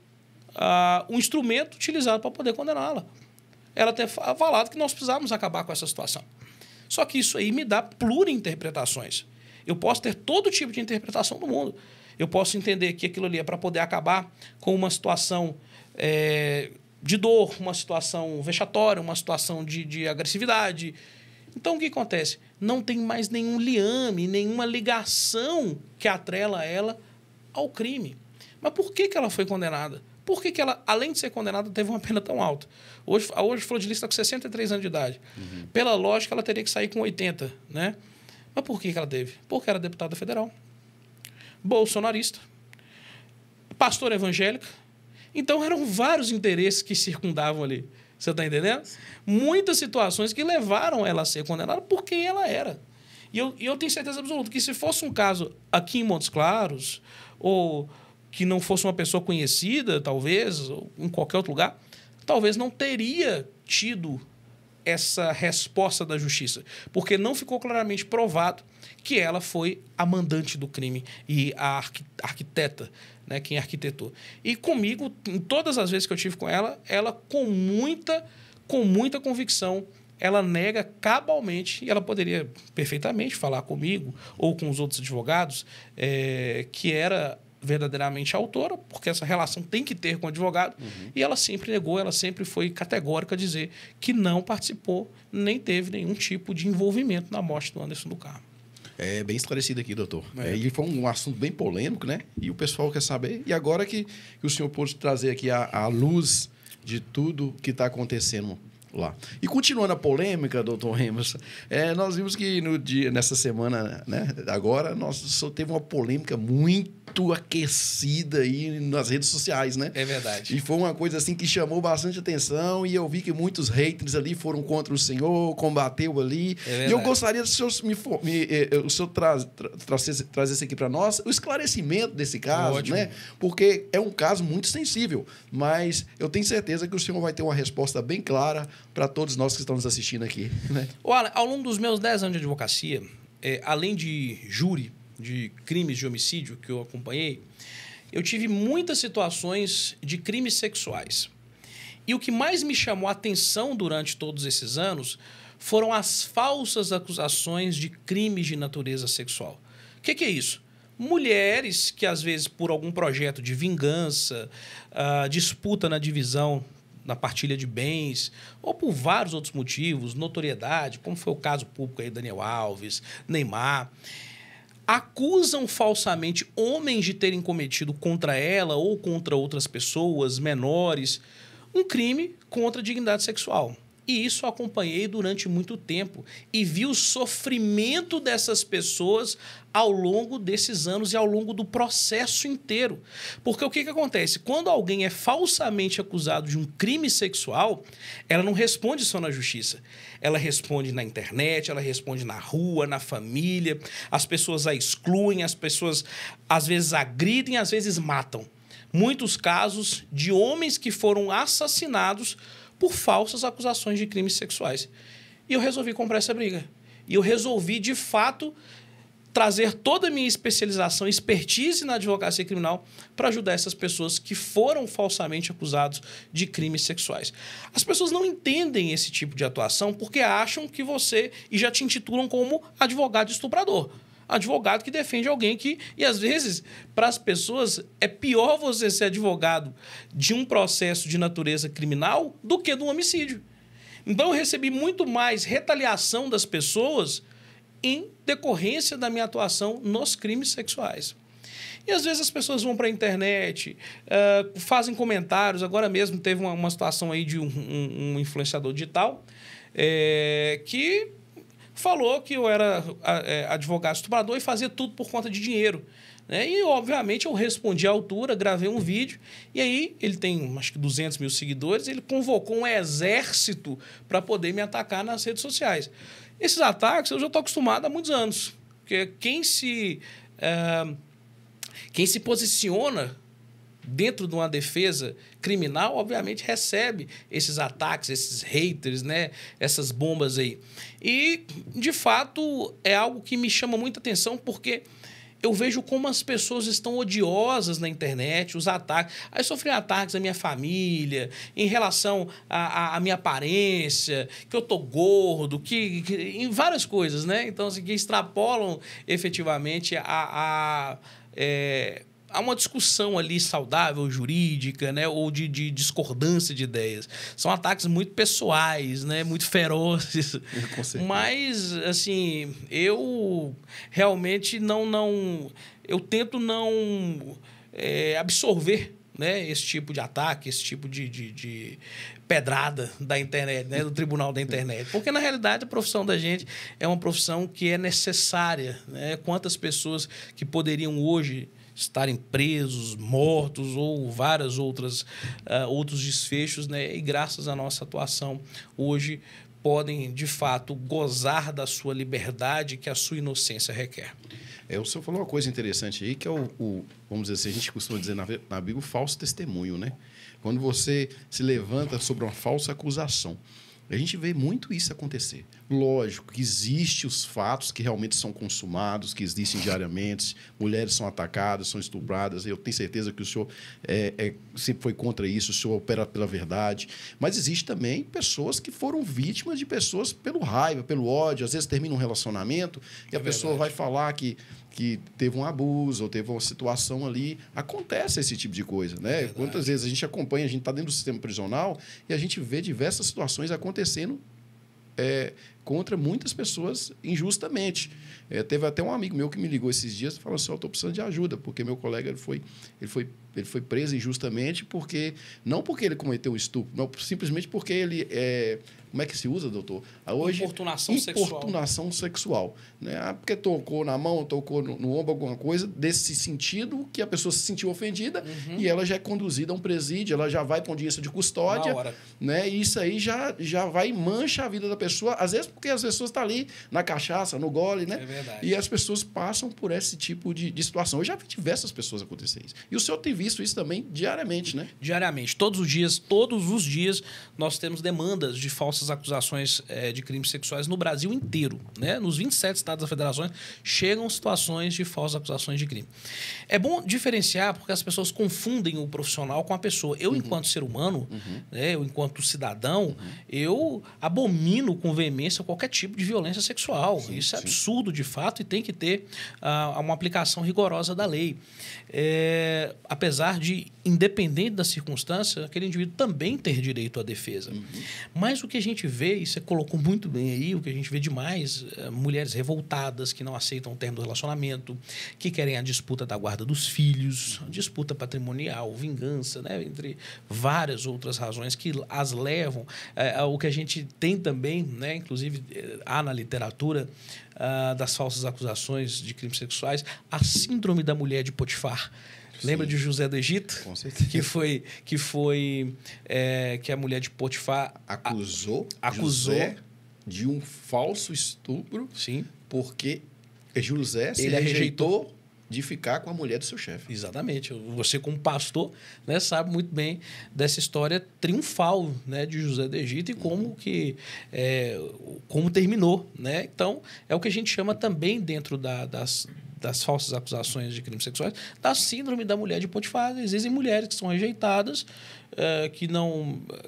o instrumento utilizado para poder condená-la. Ela ter falado que nós precisávamos acabar com essa situação. Só que isso aí me dá plurinterpretações. Eu posso ter todo tipo de interpretação do mundo. Eu posso entender que aquilo ali é para poder acabar com uma situação de dor, uma situação vexatória, uma situação de agressividade. Então, o que acontece? Não tem mais nenhum liame, nenhuma ligação que atrela ela ao crime. Mas por que ela foi condenada? Por que ela, além de ser condenada, teve uma pena tão alta? Hoje a Flor de Lis está com 63 anos de idade. Pela lógica, ela teria que sair com 80, né? Mas por que ela teve? Porque era deputada federal, bolsonarista, pastora evangélica. Então, eram vários interesses que circundavam ali. Você está entendendo? Muitas situações que levaram ela a ser condenada por quem ela era. E eu tenho certeza absoluta que se fosse um caso aqui em Montes Claros, ou que não fosse uma pessoa conhecida, talvez, ou em qualquer outro lugar, talvez não teria tido essa resposta da justiça, porque não ficou claramente provado que ela foi a mandante do crime e a arquiteta, né, quem arquitetou. E comigo, em todas as vezes que eu tive com ela com muita convicção, ela nega cabalmente, e ela poderia perfeitamente falar comigo ou com os outros advogados que era verdadeiramente autora, porque essa relação tem que ter com o advogado, e ela sempre negou, ela sempre foi categórica a dizer que não participou, nem teve nenhum tipo de envolvimento na morte do Anderson do Carmo. É bem esclarecido aqui, doutor. E foi um assunto bem polêmico, né? E o pessoal quer saber. E agora que o senhor pôde trazer aqui a luz de tudo que está acontecendo lá. E continuando a polêmica, doutor Remus, nós vimos que nessa semana, né, agora, nós só teve uma polêmica muito aquecida aí nas redes sociais, né? É verdade. E foi uma coisa assim que chamou bastante atenção, e eu vi que muitos haters ali foram contra o senhor, combateu ali. E eu gostaria que o senhor trazesse aqui para nós o esclarecimento desse caso, ótimo, né? Porque é um caso muito sensível, mas eu tenho certeza que o senhor vai ter uma resposta bem clara para todos nós que estamos assistindo aqui, né? Olha, ao longo dos meus 10 anos de advocacia, além de júri de crimes de homicídio que eu acompanhei, eu tive muitas situações de crimes sexuais. E o que mais me chamou a atenção durante todos esses anos foram as falsas acusações de crimes de natureza sexual. O que é isso? Mulheres que, às vezes, por algum projeto de vingança, disputa na divisão, na partilha de bens, ou por vários outros motivos, notoriedade, como foi o caso público aí, Daniel Alves, Neymar, acusam falsamente homens de terem cometido contra ela ou contra outras pessoas menores um crime contra a dignidade sexual. E isso eu acompanhei durante muito tempo e vi o sofrimento dessas pessoas ao longo desses anos e ao longo do processo inteiro. Porque o que acontece? Quando alguém é falsamente acusado de um crime sexual, ela não responde só na justiça. Ela responde na internet, ela responde na rua, na família. As pessoas a excluem, as pessoas às vezes agridem, às vezes matam. Muitos casos de homens que foram assassinados por falsas acusações de crimes sexuais. E eu resolvi comprar essa briga. E eu resolvi, de fato, trazer toda a minha especialização, expertise na advocacia criminal para ajudar essas pessoas que foram falsamente acusados de crimes sexuais. As pessoas não entendem esse tipo de atuação porque acham que você... e já te intitulam como advogado estuprador. Advogado que defende alguém que... E, às vezes, para as pessoas, é pior você ser advogado de um processo de natureza criminal do que de um homicídio. Então, eu recebi muito mais retaliação das pessoas em decorrência da minha atuação nos crimes sexuais. E, às vezes, as pessoas vão para a internet, fazem comentários. Agora mesmo teve uma situação aí de um influenciador digital que... falou que eu era advogado estuprador e fazia tudo por conta de dinheiro. Né? E, obviamente, eu respondi à altura, gravei um vídeo, e aí ele tem, acho que 200 mil seguidores, ele convocou um exército para poder me atacar nas redes sociais. Esses ataques eu já estou acostumado há muitos anos, porque quem se posiciona dentro de uma defesa criminal, obviamente, recebe esses ataques, esses haters, né? Essas bombas aí. E, de fato, é algo que me chama muita atenção, porque eu vejo como as pessoas estão odiosas na internet, os ataques. Aí sofri ataques à minha família, em relação à minha aparência, que eu tô gordo, em várias coisas, né? Então, assim, que extrapolam efetivamente há uma discussão ali saudável, jurídica, né? Ou de discordância de ideias. São ataques muito pessoais, né? Muito ferozes. Com certeza. Mas, assim, eu realmente eu tento não absorver né, esse tipo de ataque, esse tipo de pedrada da internet, né, do tribunal da internet. Porque, na realidade, a profissão da gente é uma profissão que é necessária. Né? Quantas pessoas que poderiam hoje estarem presos, mortos ou várias outros desfechos, né? E graças à nossa atuação hoje podem, de fato, gozar da sua liberdade que a sua inocência requer. O senhor falou uma coisa interessante aí, que é vamos dizer assim, a gente costuma dizer na Bíblia, o falso testemunho, né? Quando você se levanta sobre uma falsa acusação. A gente vê muito isso acontecer. Lógico que existem os fatos que realmente são consumados, que existem diariamente, mulheres são atacadas, são estupradas. Eu tenho certeza que o senhor sempre foi contra isso, o senhor opera pela verdade. Mas existe também pessoas que foram vítimas de pessoas pelo raiva, pelo ódio. Às vezes termina um relacionamento e a pessoa vai falar que teve um abuso ou teve uma situação ali. Acontece esse tipo de coisa, né? Quantas vezes a gente acompanha, a gente está dentro do sistema prisional e a gente vê diversas situações acontecendo contra muitas pessoas injustamente. Teve até um amigo meu que me ligou esses dias e falou assim, eu estou precisando de ajuda, porque meu colega ele foi preso injustamente não porque ele cometeu estupro, não, simplesmente porque ele como é que se usa, doutor? Hoje, importunação sexual. Né? Porque tocou na mão, tocou no ombro, alguma coisa, desse sentido que a pessoa se sentiu ofendida e ela já é conduzida a um presídio, ela já vai para uma audiência de custódia. Né? E isso aí já vai e mancha a vida da pessoa, às vezes porque as pessoas estão ali na cachaça, no gole, né? É verdade. E as pessoas passam por esse tipo de situação. Eu já vi diversas pessoas acontecer isso. E o senhor tem visto isso também diariamente, né? Diariamente. Todos os dias, nós temos demandas de falsas acusações de crimes sexuais no Brasil inteiro. Né? Nos 27 estados da federação chegam situações de falsas acusações de crime. É bom diferenciar porque as pessoas confundem o profissional com a pessoa. Eu, enquanto ser humano, né, eu, enquanto cidadão, eu abomino com veemência qualquer tipo de violência sexual. Isso é absurdo, de fato, e tem que ter uma aplicação rigorosa da lei. Apesar de, independente da circunstância, aquele indivíduo também ter direito à defesa. Mas o que a gente vê, e você colocou muito bem aí, o que a gente vê demais, mulheres revoltadas que não aceitam o termo do relacionamento, que querem a disputa da guarda dos filhos, disputa patrimonial, vingança, né? Entre várias outras razões que as levam. O que a gente tem também, né? Inclusive há na literatura das falsas acusações de crimes sexuais, a síndrome da mulher de Potifar. Lembra de José do Egito? Com certeza. Que a mulher de Potifar acusou José de um falso estupro. Sim. Porque José se rejeitou de ficar com a mulher do seu chefe. Exatamente. Você, como pastor, né, sabe muito bem dessa história triunfal, né, de José do Egito e como terminou. Né? Então, é o que a gente chama também dentro das falsas acusações de crimes sexuais, da síndrome da mulher de Potifar. Existem mulheres que são rejeitadas,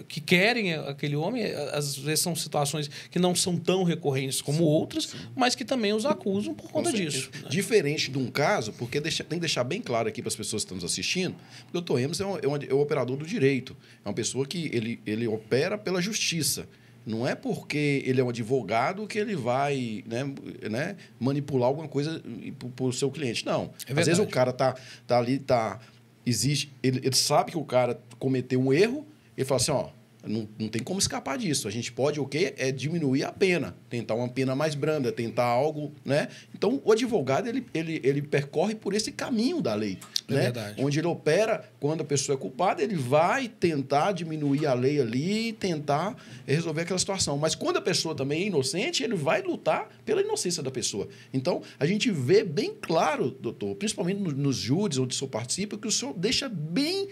que querem aquele homem. Às vezes são situações que não são tão recorrentes como outras, mas que também os acusam por conta disso. Né? Diferente de um caso, porque tem que deixar bem claro aqui para as pessoas que estão nos assistindo, o doutor Emerson é um operador do direito. É uma pessoa que ele opera pela justiça. Não é porque ele é um advogado que ele vai manipular alguma coisa para o seu cliente. Não. Às vezes o cara tá ali, existe, ele sabe que o cara cometeu um erro, ele fala assim, não tem como escapar disso. A gente pode diminuir a pena, tentar uma pena mais branda, tentar algo, né? Então, o advogado, ele percorre por esse caminho da lei, né? Verdade. Onde ele opera, quando a pessoa é culpada, ele vai tentar diminuir a lei ali e tentar resolver aquela situação. Mas quando a pessoa também é inocente, ele vai lutar pela inocência da pessoa. Então, a gente vê bem claro, doutor, principalmente nos júris onde o senhor participa, que o senhor deixa bem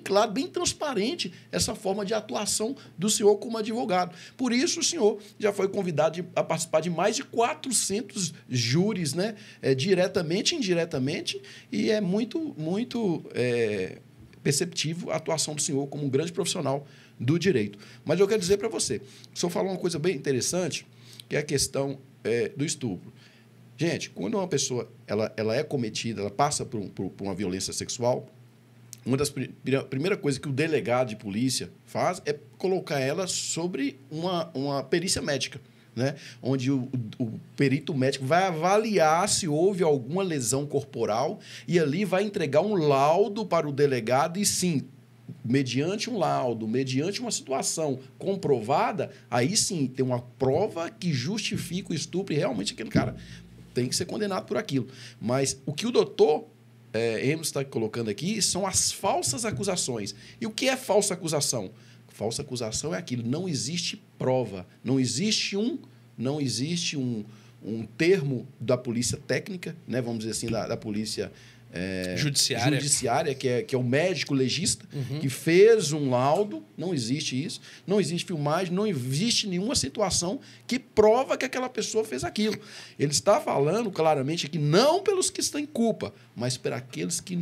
claro, bem transparente essa forma de atuação do senhor como advogado. Por isso, o senhor já foi convidado a participar de mais de 400 júris, né? Diretamente e indiretamente, e é muito perceptível a atuação do senhor como um grande profissional do direito. Mas eu quero dizer para você, o senhor falou uma coisa bem interessante, que é a questão do estupro. Gente, quando uma pessoa ela é cometida, ela passa por uma violência sexual, uma das primeiras coisas que o delegado de polícia faz é colocar ela sobre uma perícia médica. né? Onde o perito médico vai avaliar se houve alguma lesão corporal e ali vai entregar um laudo para o delegado e sim, mediante um laudo, mediante uma situação comprovada, aí sim tem uma prova que justifica o estupro e realmente aquele cara tem que ser condenado por aquilo. Mas o que o doutor Emerson está colocando aqui são as falsas acusações. E o que é falsa acusação? Falsa acusação é aquilo, não existe prova, não existe um termo da polícia técnica, né, vamos dizer assim, da polícia judiciária que é o médico legista, que fez um laudo, não existe isso, não existe filmagem, não existe nenhuma situação que prova que aquela pessoa fez aquilo. Ele está falando claramente aqui, não pelos que estão em culpa, mas para aqueles que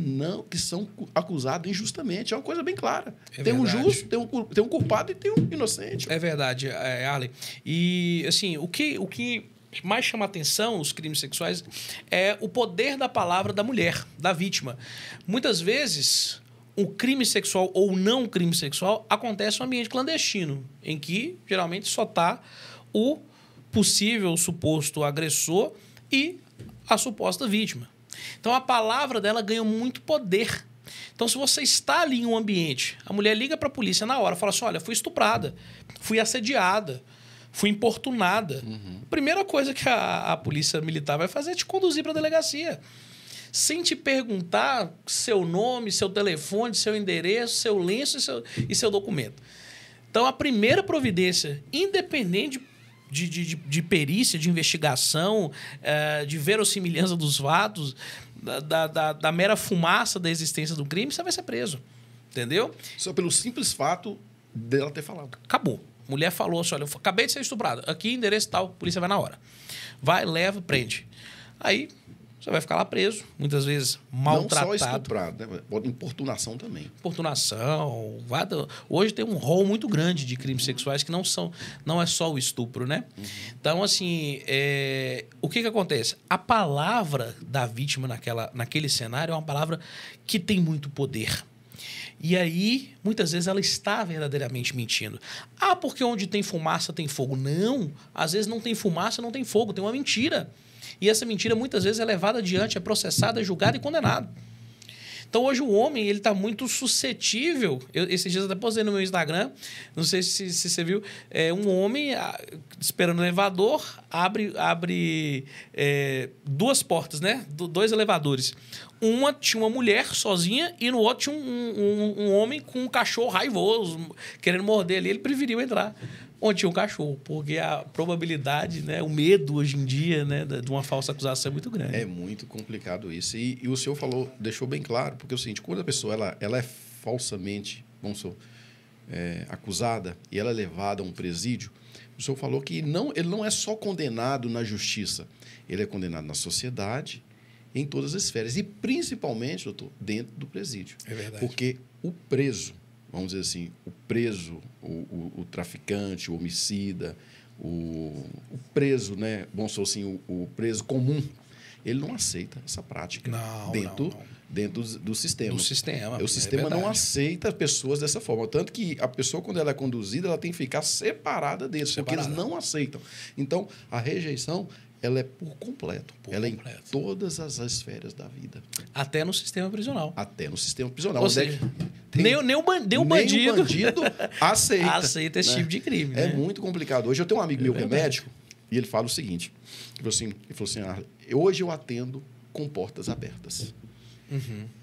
são acusados injustamente. É uma coisa bem clara. Tem um justo, tem um culpado e tem um inocente. É verdade, Arlen. E, assim, o que mais chama atenção os crimes sexuais é o poder da palavra da mulher, da vítima. Muitas vezes, o crime sexual ou não crime sexual acontece no ambiente clandestino, em que geralmente só está o possível, o suposto agressor e a suposta vítima. Então, a palavra dela ganha muito poder. Então, se você está ali em um ambiente, a mulher liga para a polícia na hora, fala assim, olha, fui estuprada, fui assediada, fui importunada. A primeira coisa que a polícia militar vai fazer é te conduzir para a delegacia. Sem te perguntar seu nome, seu telefone, seu endereço, seu lenço e seu documento. Então, a primeira providência, independente de perícia, de investigação, de verossimilhança dos fatos, da mera fumaça da existência do crime, você vai ser preso. Entendeu? Só pelo simples fato dela ter falado. Acabou. Mulher falou assim, olha, eu acabei de ser estuprada. Aqui, endereço tal, a polícia vai na hora. Vai, leva, prende. Aí, você vai ficar lá preso, muitas vezes maltratado. Não só estuprado, né? Pode importunação também. Importunação. Hoje tem um rol muito grande de crimes sexuais que não é só o estupro, né? Então, assim, o que acontece? A palavra da vítima naquele cenário é uma palavra que tem muito poder. E aí, muitas vezes, ela está verdadeiramente mentindo. Ah, porque onde tem fumaça tem fogo. Não, às vezes não tem fumaça, não tem fogo, tem uma mentira. E essa mentira, muitas vezes, é levada adiante, é processada, é julgada e condenada. Então, hoje, o homem ele está muito suscetível. Esses dias eu até postei no meu Instagram, não sei se você viu, um homem esperando o elevador, abre duas portas, né? Dois elevadores. Uma tinha uma mulher sozinha e no outro tinha um homem com um cachorro raivoso, querendo morder ali. Ele preferiu entrar onde tinha um cachorro, porque a probabilidade, né, o medo hoje em dia, né, de uma falsa acusação é muito grande. É muito complicado isso. E o senhor deixou bem claro, porque é o seguinte, quando a pessoa ela é falsamente, acusada e ela é levada a um presídio, o senhor falou que ele não é só condenado na justiça, ele é condenado na sociedade, em todas as esferas. E, principalmente, doutor, dentro do presídio. É verdade. Porque o preso, vamos dizer assim, o traficante, o homicida, o preso, né? Vamos dizer assim, o preso comum, ele não aceita essa prática dentro do sistema. Do sistema. O sistema não aceita pessoas dessa forma. Tanto que a pessoa, quando ela é conduzida, ela tem que ficar separada deles, porque eles não aceitam. Então, a rejeição ela é por completo. Ela é em todas as esferas da vida. Até no sistema prisional. Até no sistema prisional. Ou seja, nem o bandido aceita. Aceita esse tipo de crime. É né? muito complicado. Hoje eu tenho um amigo meu que é médico e ele fala o seguinte. Ele falou assim, hoje eu atendo com portas abertas.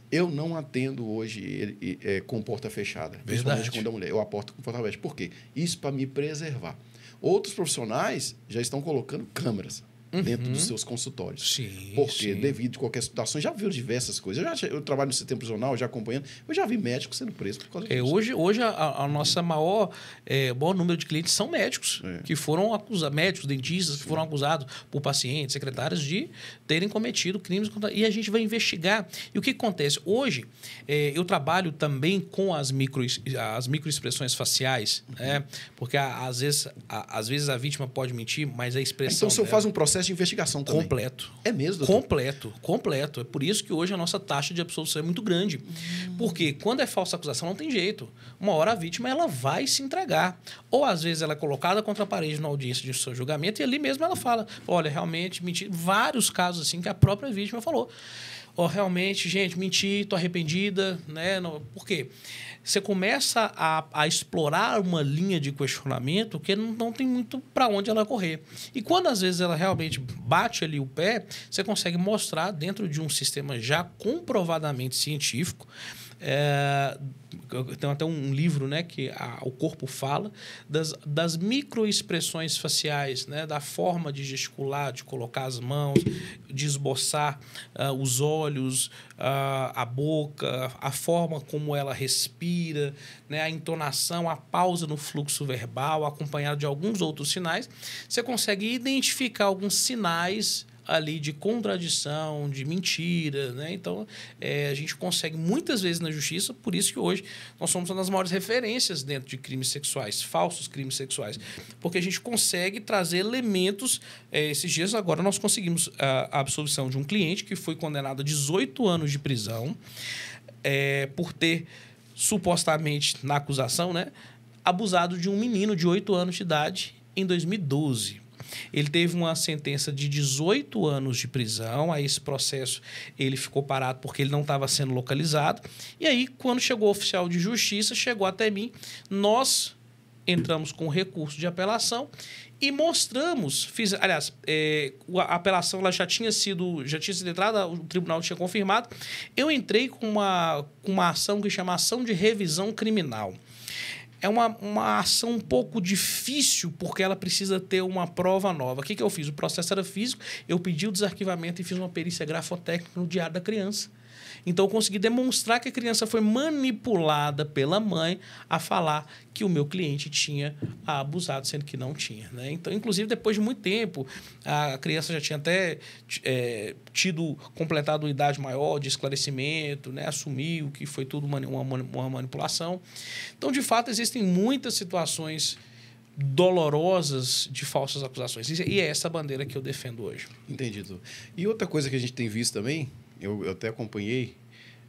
Eu não atendo hoje com porta fechada. Principalmente quando é mulher. Eu aporto com porta aberta. Por quê? Isso para me preservar. Outros profissionais já estão colocando câmeras dentro dos seus consultórios. Sim, porque, devido a qualquer situação, já viu diversas coisas. Eu trabalho no sistema prisional, já acompanhando, eu já vi médicos sendo presos por causa disso. Hoje a nossa maior número de clientes são médicos, que foram acusados, médicos, dentistas, que foram acusados por pacientes, secretários, de terem cometido crimes. E a gente vai investigar. E o que acontece? Hoje, eu trabalho também com as microexpressões faciais, porque às vezes a vítima pode mentir, mas a expressão Então, o senhor faz um processo processo de investigação também. Completo. É mesmo, doutor? Completo. É por isso que hoje a nossa taxa de absolvição é muito grande. Porque quando é falsa acusação, não tem jeito. Uma hora a vítima ela vai se entregar. Ou às vezes ela é colocada contra a parede na audiência de seu julgamento e ali mesmo ela fala, olha, realmente, menti. Vários casos assim que a própria vítima falou. Realmente, gente, menti, estou arrependida, né? Por quê? Você começa a explorar uma linha de questionamento que não tem muito para onde ela correr. E quando, às vezes, ela realmente bate ali o pé, você consegue mostrar dentro de um sistema já comprovadamente científico. Tem até um livro, né, que o corpo fala das microexpressões faciais, né, da forma de gesticular, de colocar as mãos, de esboçar os olhos, a boca, a forma como ela respira, né, a entonação, a pausa no fluxo verbal, acompanhado de alguns outros sinais. Você consegue identificar alguns sinais ali de contradição, de mentira, né? Então, a gente consegue muitas vezes na justiça, por isso que hoje nós somos uma das maiores referências dentro de crimes sexuais, falsos crimes sexuais, porque a gente consegue trazer elementos. Esses dias agora nós conseguimos a absolvição de um cliente que foi condenado a 18 anos de prisão por ter, supostamente, na acusação, né, abusado de um menino de 8 anos de idade em 2012. Ele teve uma sentença de 18 anos de prisão. Aí esse processo ele ficou parado porque ele não estava sendo localizado. E aí, quando chegou o oficial de justiça, chegou até mim, nós entramos com recurso de apelação e mostramos... a apelação ela já tinha sido entrada, o tribunal tinha confirmado. Eu entrei com uma ação que chama ação de revisão criminal. É uma ação um pouco difícil, porque ela precisa ter uma prova nova. O que eu fiz? O processo era físico, eu pedi o desarquivamento e fiz uma perícia grafotécnica no diário da criança. Então, eu consegui demonstrar que a criança foi manipulada pela mãe a falar que o meu cliente tinha abusado, sendo que não tinha, né? Então, inclusive, depois de muito tempo, a criança já tinha até completado uma idade maior de esclarecimento, né? Assumiu que foi tudo uma manipulação. Então, de fato, existem muitas situações dolorosas de falsas acusações. E é essa bandeira que eu defendo hoje. Entendido. E outra coisa que a gente tem visto também, eu até acompanhei,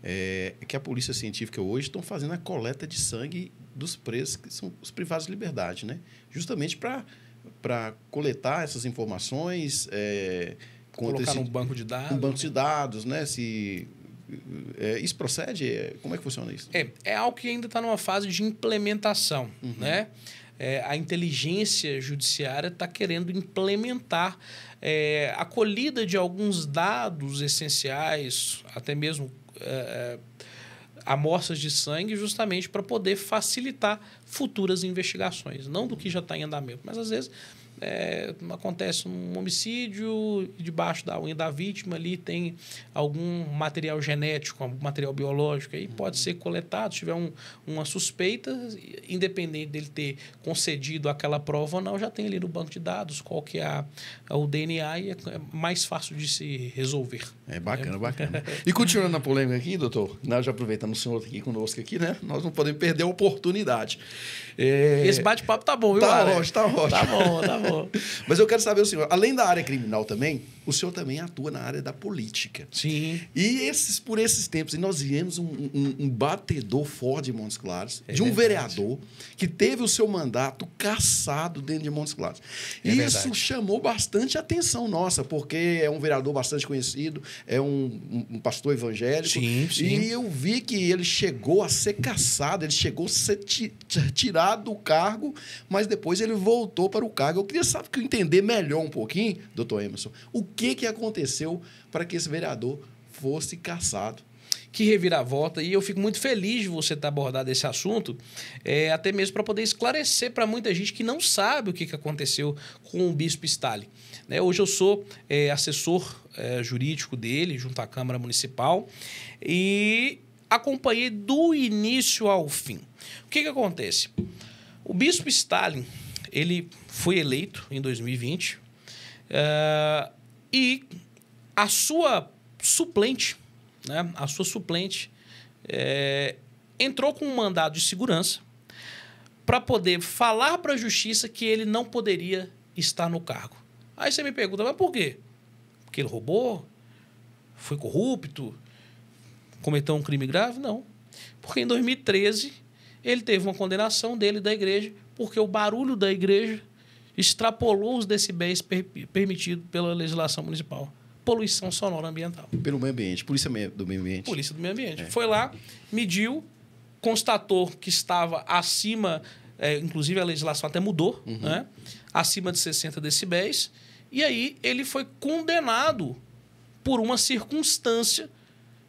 é que a polícia científica hoje estão fazendo a coleta de sangue dos presos, que são os privados de liberdade, né? Justamente para coletar essas informações. Colocar num banco de dados. Um banco de dados, né? Isso procede? Como é que funciona isso? É algo que ainda está numa fase de implementação, né? A inteligência judiciária está querendo implementar a colhida de alguns dados essenciais, até mesmo amostras de sangue, justamente para poder facilitar futuras investigações. Não do que já está em andamento, mas às vezes acontece um homicídio e debaixo da unha da vítima ali tem algum material genético, algum material biológico, aí pode ser coletado, se tiver uma suspeita, independente dele ter concedido aquela prova ou não, já tem ali no banco de dados qual que é o DNA e é mais fácil de se resolver. Bacana, bacana. E continuando na polêmica aqui, doutor, nós já aproveitamos o senhor aqui conosco aqui, né? Nós não podemos perder a oportunidade. Esse bate-papo tá bom, viu, Tá Alex? ótimo, tá ótimo. Tá bom, tá bom. Mas eu quero saber, o senhor, além da área criminal também, o senhor também atua na área da política. Sim. E por esses tempos, nós viemos um batedor forte de Montes Claros, de um vereador que teve o seu mandato cassado dentro de Montes Claros. Isso chamou bastante atenção nossa, porque é um vereador bastante conhecido, é um pastor evangélico. Sim, sim. E eu vi que ele chegou a ser cassado, ele chegou a ser tirado do cargo, mas depois ele voltou para o cargo. Eu queria entender melhor um pouquinho, doutor Emerson, o que aconteceu para que esse vereador fosse cassado. Que reviravolta, e eu fico muito feliz de você ter abordado esse assunto, até mesmo para poder esclarecer para muita gente que não sabe o que aconteceu com o bispo Stalin. Hoje eu sou assessor jurídico dele, junto à Câmara Municipal, e acompanhei do início ao fim. O que acontece? O bispo Stalin, ele foi eleito em 2020, e a sua suplente, né? Entrou com um mandado de segurança para poder falar para a justiça que ele não poderia estar no cargo. Aí você me pergunta, mas por quê? Porque ele roubou? Foi corrupto? Cometeu um crime grave? Não. Porque em 2013 ele teve uma condenação dele da igreja porque o barulho da igreja extrapolou os decibéis permitidos pela legislação municipal. Poluição sonora ambiental. Pelo meio ambiente, Polícia do Meio Ambiente. Polícia do Meio Ambiente. Foi lá, mediu, constatou que estava acima, inclusive a legislação até mudou, né? Acima de 60 decibéis, e aí ele foi condenado por uma circunstância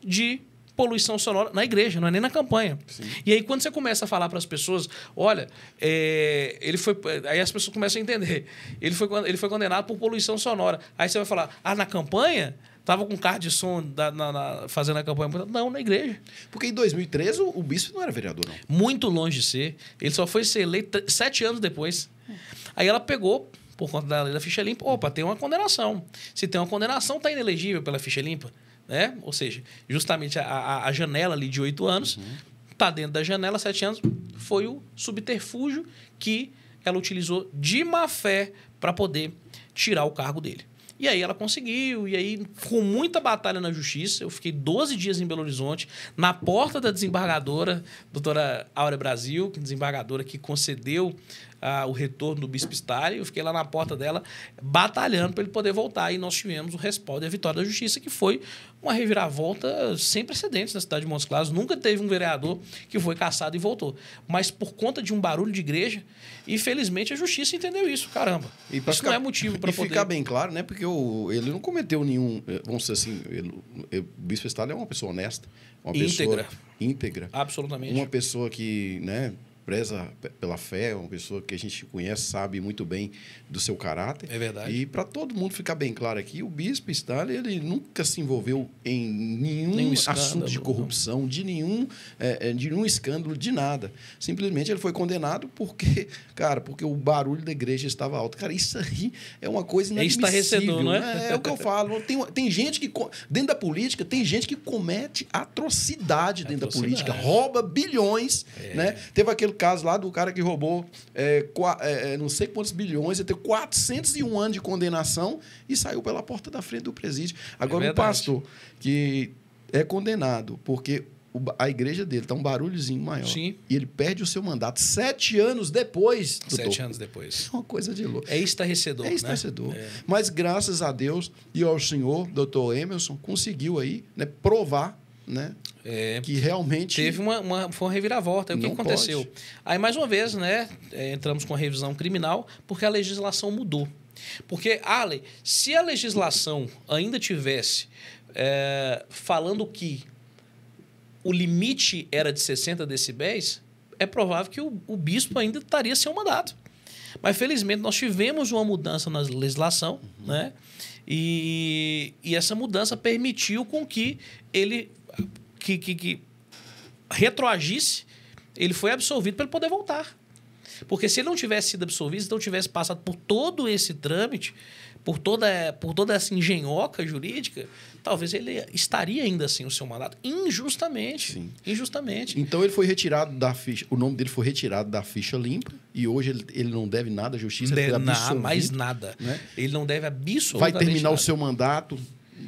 de poluição sonora na igreja, não é nem na campanha. Sim. E aí, quando você começa a falar para as pessoas, olha, ele foi... Aí as pessoas começam a entender. Ele foi condenado por poluição sonora. Aí você vai falar, na campanha? Estava com carro de som fazendo a campanha. Não, na igreja. Porque em 2013 o bispo não era vereador, não. Muito longe de ser. Ele só foi ser eleito 7 anos depois. Aí ela pegou, por conta da lei da ficha limpa, opa, tem uma condenação. Se tem uma condenação, está inelegível pela ficha limpa. Né? Ou seja, justamente a janela ali de 8 anos, está dentro da janela, 7 anos, foi o subterfúgio que ela utilizou de má fé para poder tirar o cargo dele. E aí ela conseguiu, e aí com muita batalha na justiça, eu fiquei 12 dias em Belo Horizonte, na porta da desembargadora, doutora Áurea Brasil, que desembargadora que concedeu o retorno do Bispo Stahli, eu fiquei lá na porta dela batalhando para ele poder voltar, e nós tivemos o respaldo e a vitória da justiça, que foi uma reviravolta sem precedentes na cidade de Montes Claros. Nunca teve um vereador que foi cassado e voltou. Mas por conta de um barulho de igreja, infelizmente a justiça entendeu isso, caramba. Isso não é motivo para poder... E ficar bem claro, né? Porque ele não cometeu nenhum... Vamos dizer assim, o Bispo Stahli é uma pessoa honesta, uma pessoa íntegra. Absolutamente. Uma pessoa que, né, preza pela fé, uma pessoa que a gente conhece, sabe muito bem do seu caráter. É verdade. E para todo mundo ficar bem claro aqui, o Bispo Stahli, ele nunca se envolveu em nenhum assunto de corrupção, de nenhum escândalo, de nada. Simplesmente ele foi condenado porque o barulho da igreja estava alto. Cara, isso aí é uma coisa inadmissível. É estarrecedor, não é? É o que eu falo. Tem gente que, dentro da política, tem gente que comete atrocidade dentro da política, rouba bilhões, né? Teve aquele caso lá do cara que roubou não sei quantos bilhões, ele teve 401 anos de condenação e saiu pela porta da frente do presídio. Agora, um pastor que é condenado porque a igreja dele está um barulhozinho maior. Sim. E ele perde o seu mandato 7 anos depois. 7 anos depois. É uma coisa de louco. É estarrecedor. É estarrecedor. Né? Mas graças a Deus e ao senhor, doutor Emerson, conseguiu aí, né, provar, né, que realmente... Foi uma reviravolta. O que aconteceu? Pode. Aí, mais uma vez, né, entramos com a revisão criminal porque a legislação mudou. Porque, se a legislação ainda tivesse falando que o limite era de 60 decibéis, é provável que o bispo ainda estaria sem o mandato. Mas, felizmente, nós tivemos uma mudança na legislação, né? E essa mudança permitiu com que ele... que retroagisse, ele foi absolvido para ele poder voltar. Porque se ele não tivesse sido absolvido, se não tivesse passado por todo esse trâmite, por toda essa engenhoca jurídica, talvez ele estaria ainda sem o seu mandato, injustamente. Sim. Injustamente. Então ele foi retirado da ficha, o nome dele foi retirado da ficha limpa, e hoje ele não deve nada à justiça. Não deve mais nada. Né? Ele não deve absolutamente vai terminar nada. O seu mandato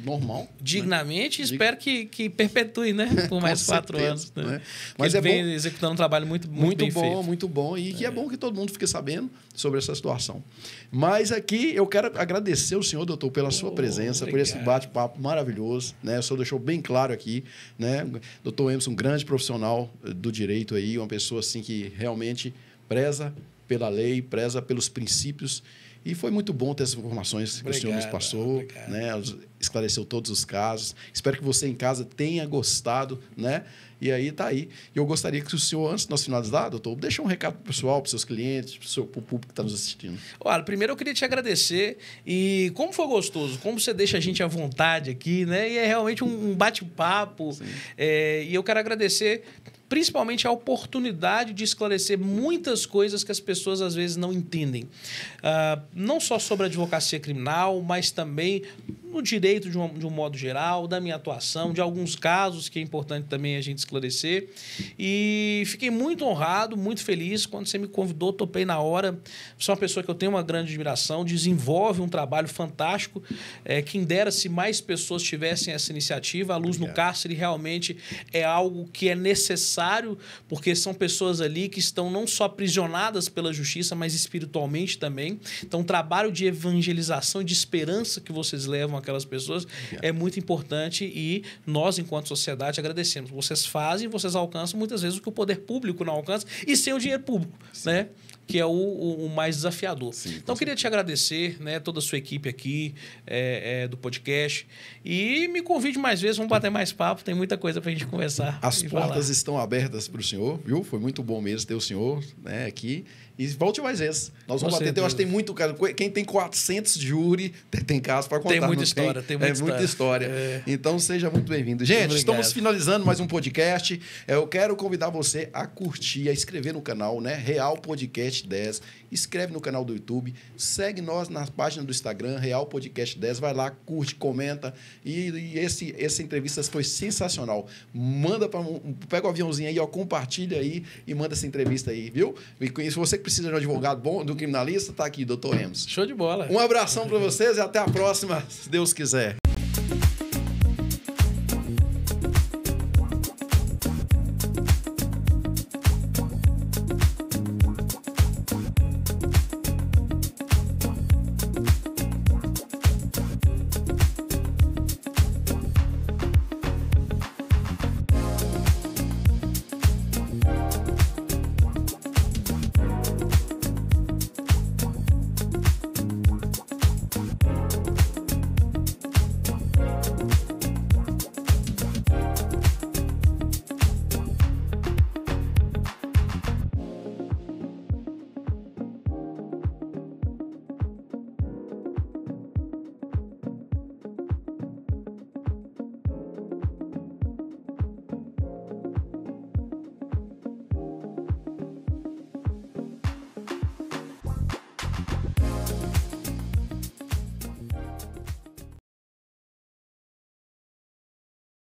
normal. Dignamente, né? Espero que perpetue, né? Por mais 4 anos. Né? Mas ele vem executando um trabalho muito bem bom, feito. muito bom. E que é bom que todo mundo fique sabendo sobre essa situação. Mas aqui eu quero agradecer o senhor, doutor, pela sua presença, obrigado. por esse bate-papo maravilhoso. Né? O senhor deixou bem claro aqui. Né? Doutor Emerson, um grande profissional do direito aí, uma pessoa assim que realmente preza pela lei, preza pelos princípios. E foi muito bom ter essas informações que o senhor nos passou, né? Esclareceu todos os casos. Espero que você em casa tenha gostado, né? E aí tá aí. E eu gostaria que o senhor, antes de nós finalizar, doutor, deixe um recado pro pessoal, para os seus clientes, para o público que está nos assistindo. Olha, primeiro eu queria te agradecer. E como foi gostoso, como você deixa a gente à vontade aqui, né? E é realmente um bate-papo. E eu quero agradecer principalmente a oportunidade de esclarecer muitas coisas que as pessoas às vezes não entendem. Não só sobre a advocacia criminal, mas também no direito de um modo geral, da minha atuação, de alguns casos que é importante também a gente esclarecer. E fiquei muito honrado, muito feliz. Quando você me convidou, topei na hora. Você é uma pessoa que eu tenho uma grande admiração, desenvolve um trabalho fantástico. Quem dera se mais pessoas tivessem essa iniciativa. A Luz no Cárcere realmente é algo que é necessário, porque são pessoas ali que estão não só aprisionadas pela justiça, mas espiritualmente também. Então, o trabalho de evangelização e de esperança que vocês levam àquelas pessoas é muito importante e nós, enquanto sociedade, agradecemos. Vocês fazem, vocês alcançam muitas vezes o que o poder público não alcança e sem o dinheiro público, né? Que é o mais desafiador. Sim, então, eu queria te agradecer, né, toda a sua equipe aqui do podcast. E me convide mais vezes, vamos bater mais papo, tem muita coisa para a gente conversar. As portas estão abertas para o senhor, viu? Foi muito bom mesmo ter o senhor, né, aqui. E volte mais vezes. Nós vamos bater. Eu acho que tem muito caso. Quem tem 400 júri, tem caso para contar. Tem muita história. Tem muita história. Então, seja muito bem-vindo. Gente, estamos finalizando mais um podcast. Eu quero convidar você a curtir, a inscrever no canal, né? Real Podcast 10. Inscreve no canal do YouTube. Segue nós na página do Instagram, Real Podcast 10. Vai lá, curte, comenta. E essa entrevista foi sensacional. Pega o aviãozinho aí, ó, compartilha aí e manda essa entrevista aí, viu? E se você precisa de um advogado bom, do criminalista, tá aqui, Dr. Emerson. Show de bola. Um abração para vocês e até a próxima, se Deus quiser.